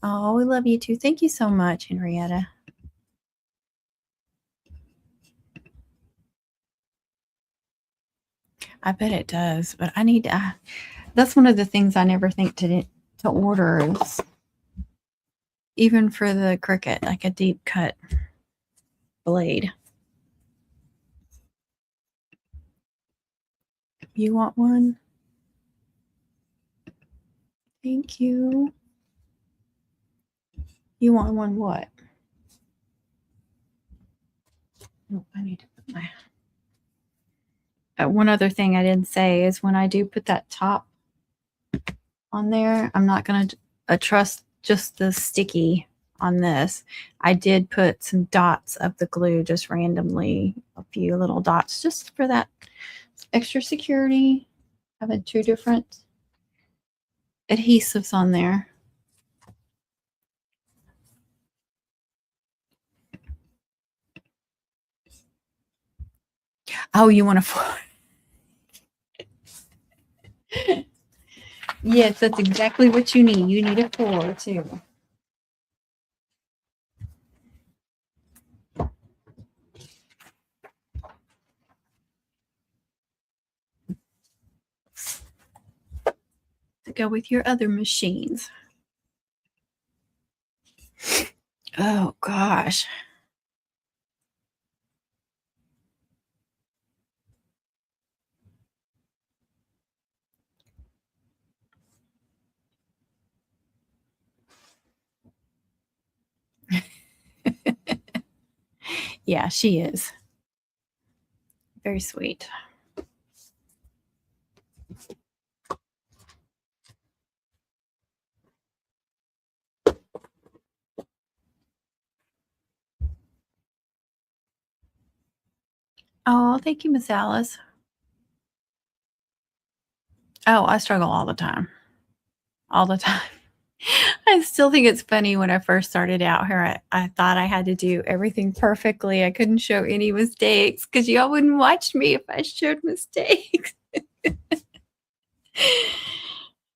A: Oh, we love you too. Thank you so much, Henrietta. I bet it does, but I need to. That's one of the things I never think to order is even for the Cricut, like a deep cut blade. You want one? Thank you. You want one what? Oh, I need to put my... one other thing I didn't say is when I do put that top on there, I'm not going to trust just the sticky on this. I did put some dots of the glue just randomly, a few little dots just for that extra security. Having 2 different adhesives on there. Oh, you want to? Yes, that's exactly what you need. You need a 4 too. To go with your other machines. Oh gosh. Yeah, she is. Very sweet. Oh, thank you, Miss Alice. Oh, I struggle all the time. All the time. I still think it's funny when I first started out here. I thought I had to do everything perfectly. I couldn't show any mistakes because y'all wouldn't watch me if I showed mistakes.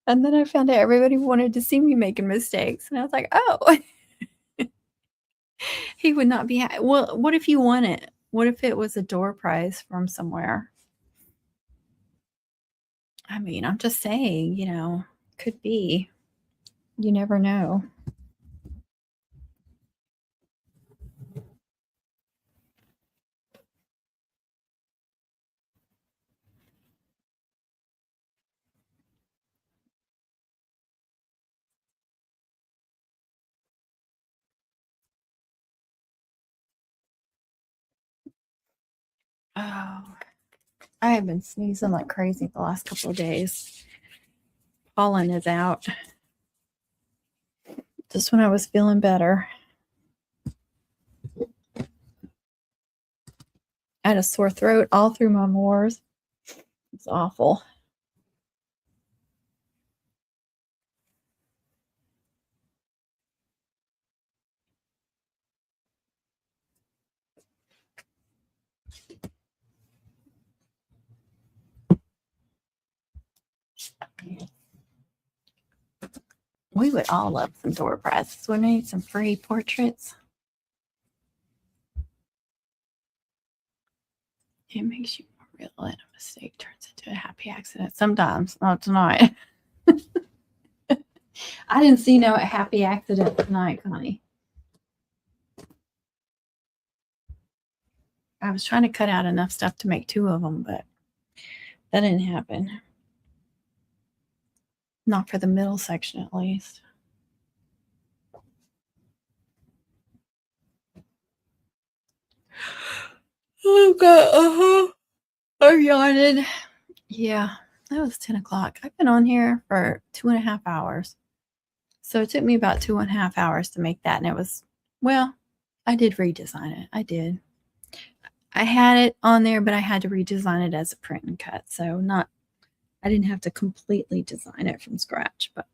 A: And then I found out everybody wanted to see me making mistakes. And I was like, oh, he would not be happy. Well, what if you won it? What if it was a door prize from somewhere? I mean, I'm just saying, could be. You never know. Oh, I have been sneezing like crazy the last couple of days. Pollen is out. Just when I was feeling better. I had a sore throat all through my moors. It's awful. We would all love some door prizes. We need some free portraits. It makes you more real and a mistake turns into a happy accident. Sometimes, not tonight. I didn't see no happy accident tonight, Connie. I was trying to cut out enough stuff to make 2 of them, but that didn't happen. Not for the middle section, at least. Oh, God. I'm yawning. Yeah, that was 10 o'clock. I've been on here for 2.5 hours. So it took me about 2.5 hours to make that. And it was, well, I did redesign it. I did. I had it on there, but I had to redesign it as a print and cut. So I didn't have to completely design it from scratch, but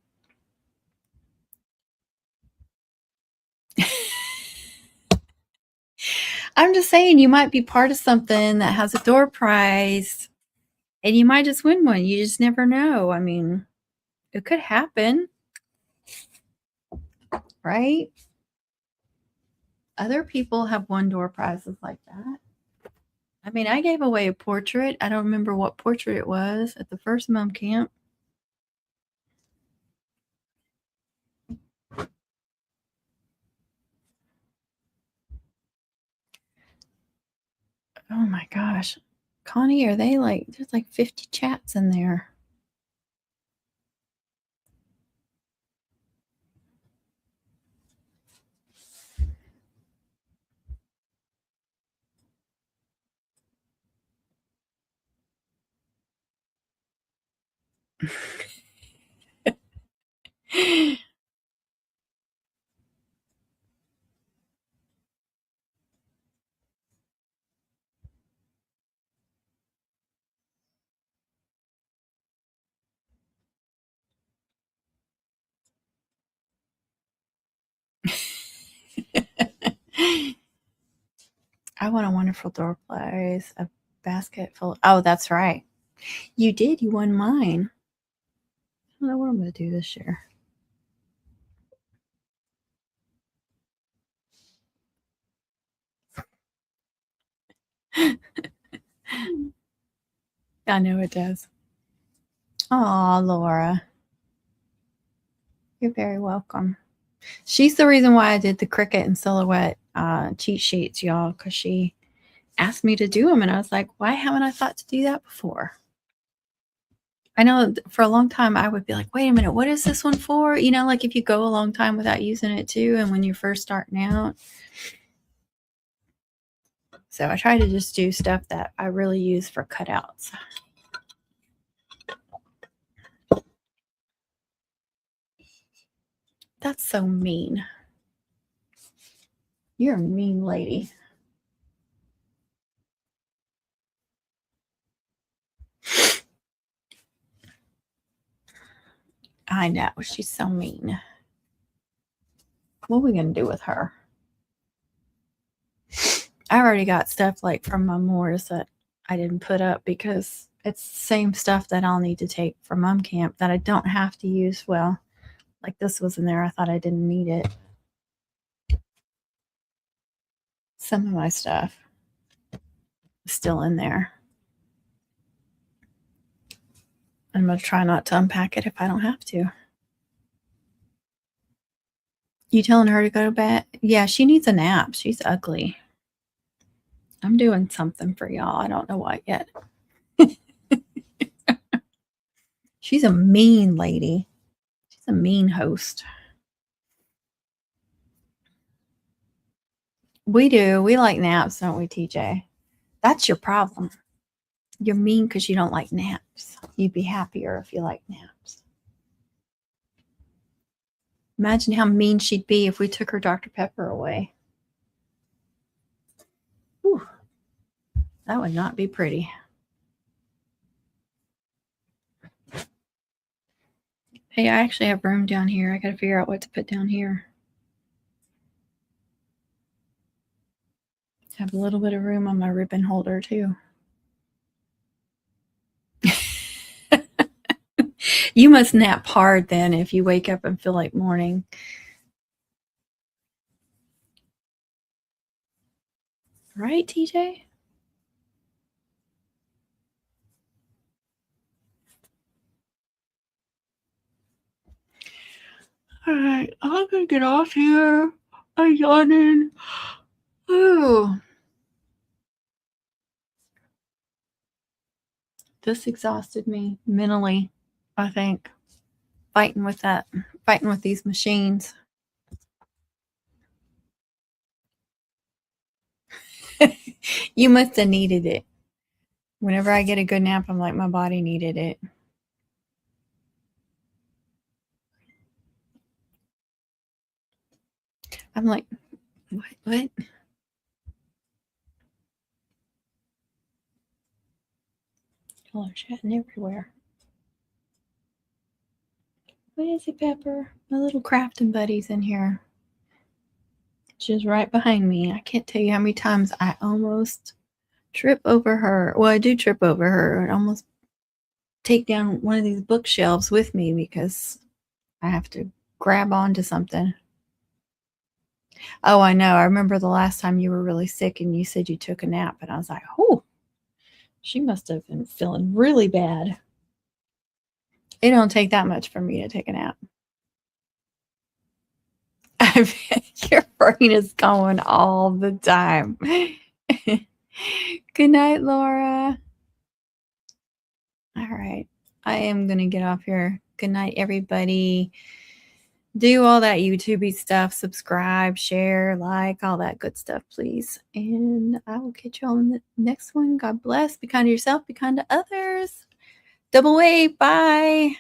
A: I'm just saying you might be part of something that has a door prize and you might just win one. You just never know. I mean, it could happen, right? Other people have won door prizes like that. I mean, I gave away a portrait. I don't remember what portrait it was at the first mom camp. Oh my gosh. Connie, are they like, there's like 50 chats in there. I want a wonderful door prize, a basket full. Oh, that's right. You did. You won mine. I don't know what I'm going to do this year. I know it does. Aw, Laura. You're very welcome. She's the reason why I did the Cricut and Silhouette cheat sheets, y'all, because she asked me to do them. And I was like, why haven't I thought to do that before? I know for a long time I would be like, wait a minute, what is this one for? You know, like if you go a long time without using it too, and when you're first starting out. So I try to just do stuff that I really use for cutouts. That's so mean. You're a mean lady. I know, she's so mean. What are we going to do with her? I already got stuff like from my Moors that I didn't put up because it's the same stuff that I'll need to take for mom camp that I don't have to use. Well, like this was in there. I thought I didn't need it. Some of my stuff is still in there. I'm going to try not to unpack it if I don't have to. You telling her to go to bed? Yeah, she needs a nap. She's ugly. I'm doing something for y'all. I don't know what yet. She's a mean lady. She's a mean host. We do. We like naps, don't we, TJ? That's your problem. You're mean because you don't like naps. You'd be happier if you like naps. Imagine how mean she'd be if we took her Dr. Pepper away. Whew. That would not be pretty. Hey, I actually have room down here. I got to figure out what to put down here. I have a little bit of room on my ribbon holder, too. You must nap hard then if you wake up and feel like morning. Right, TJ? All right, I'm going to get off here. I'm yawning. Ooh. This exhausted me mentally, I think. Fighting with these machines. You must have needed it. Whenever I get a good nap, I'm like, my body needed it. I'm like, what? Y'all are chatting everywhere. What is it, Pepper? My little crafting buddy's in here. She's right behind me. I can't tell you how many times I almost trip over her. Well, I do trip over her and almost take down one of these bookshelves with me because I have to grab onto something. Oh, I know. I remember the last time you were really sick and you said you took a nap. And I was like, oh, she must have been feeling really bad. It don't take that much for me to take a nap. Your brain is going all the time. Good night, Laura. All right. I am going to get off here. Good night, everybody. Do all that YouTube stuff. Subscribe, share, like, all that good stuff, please. And I will catch you on the next one. God bless. Be kind to yourself. Be kind to others. Double wave. Bye.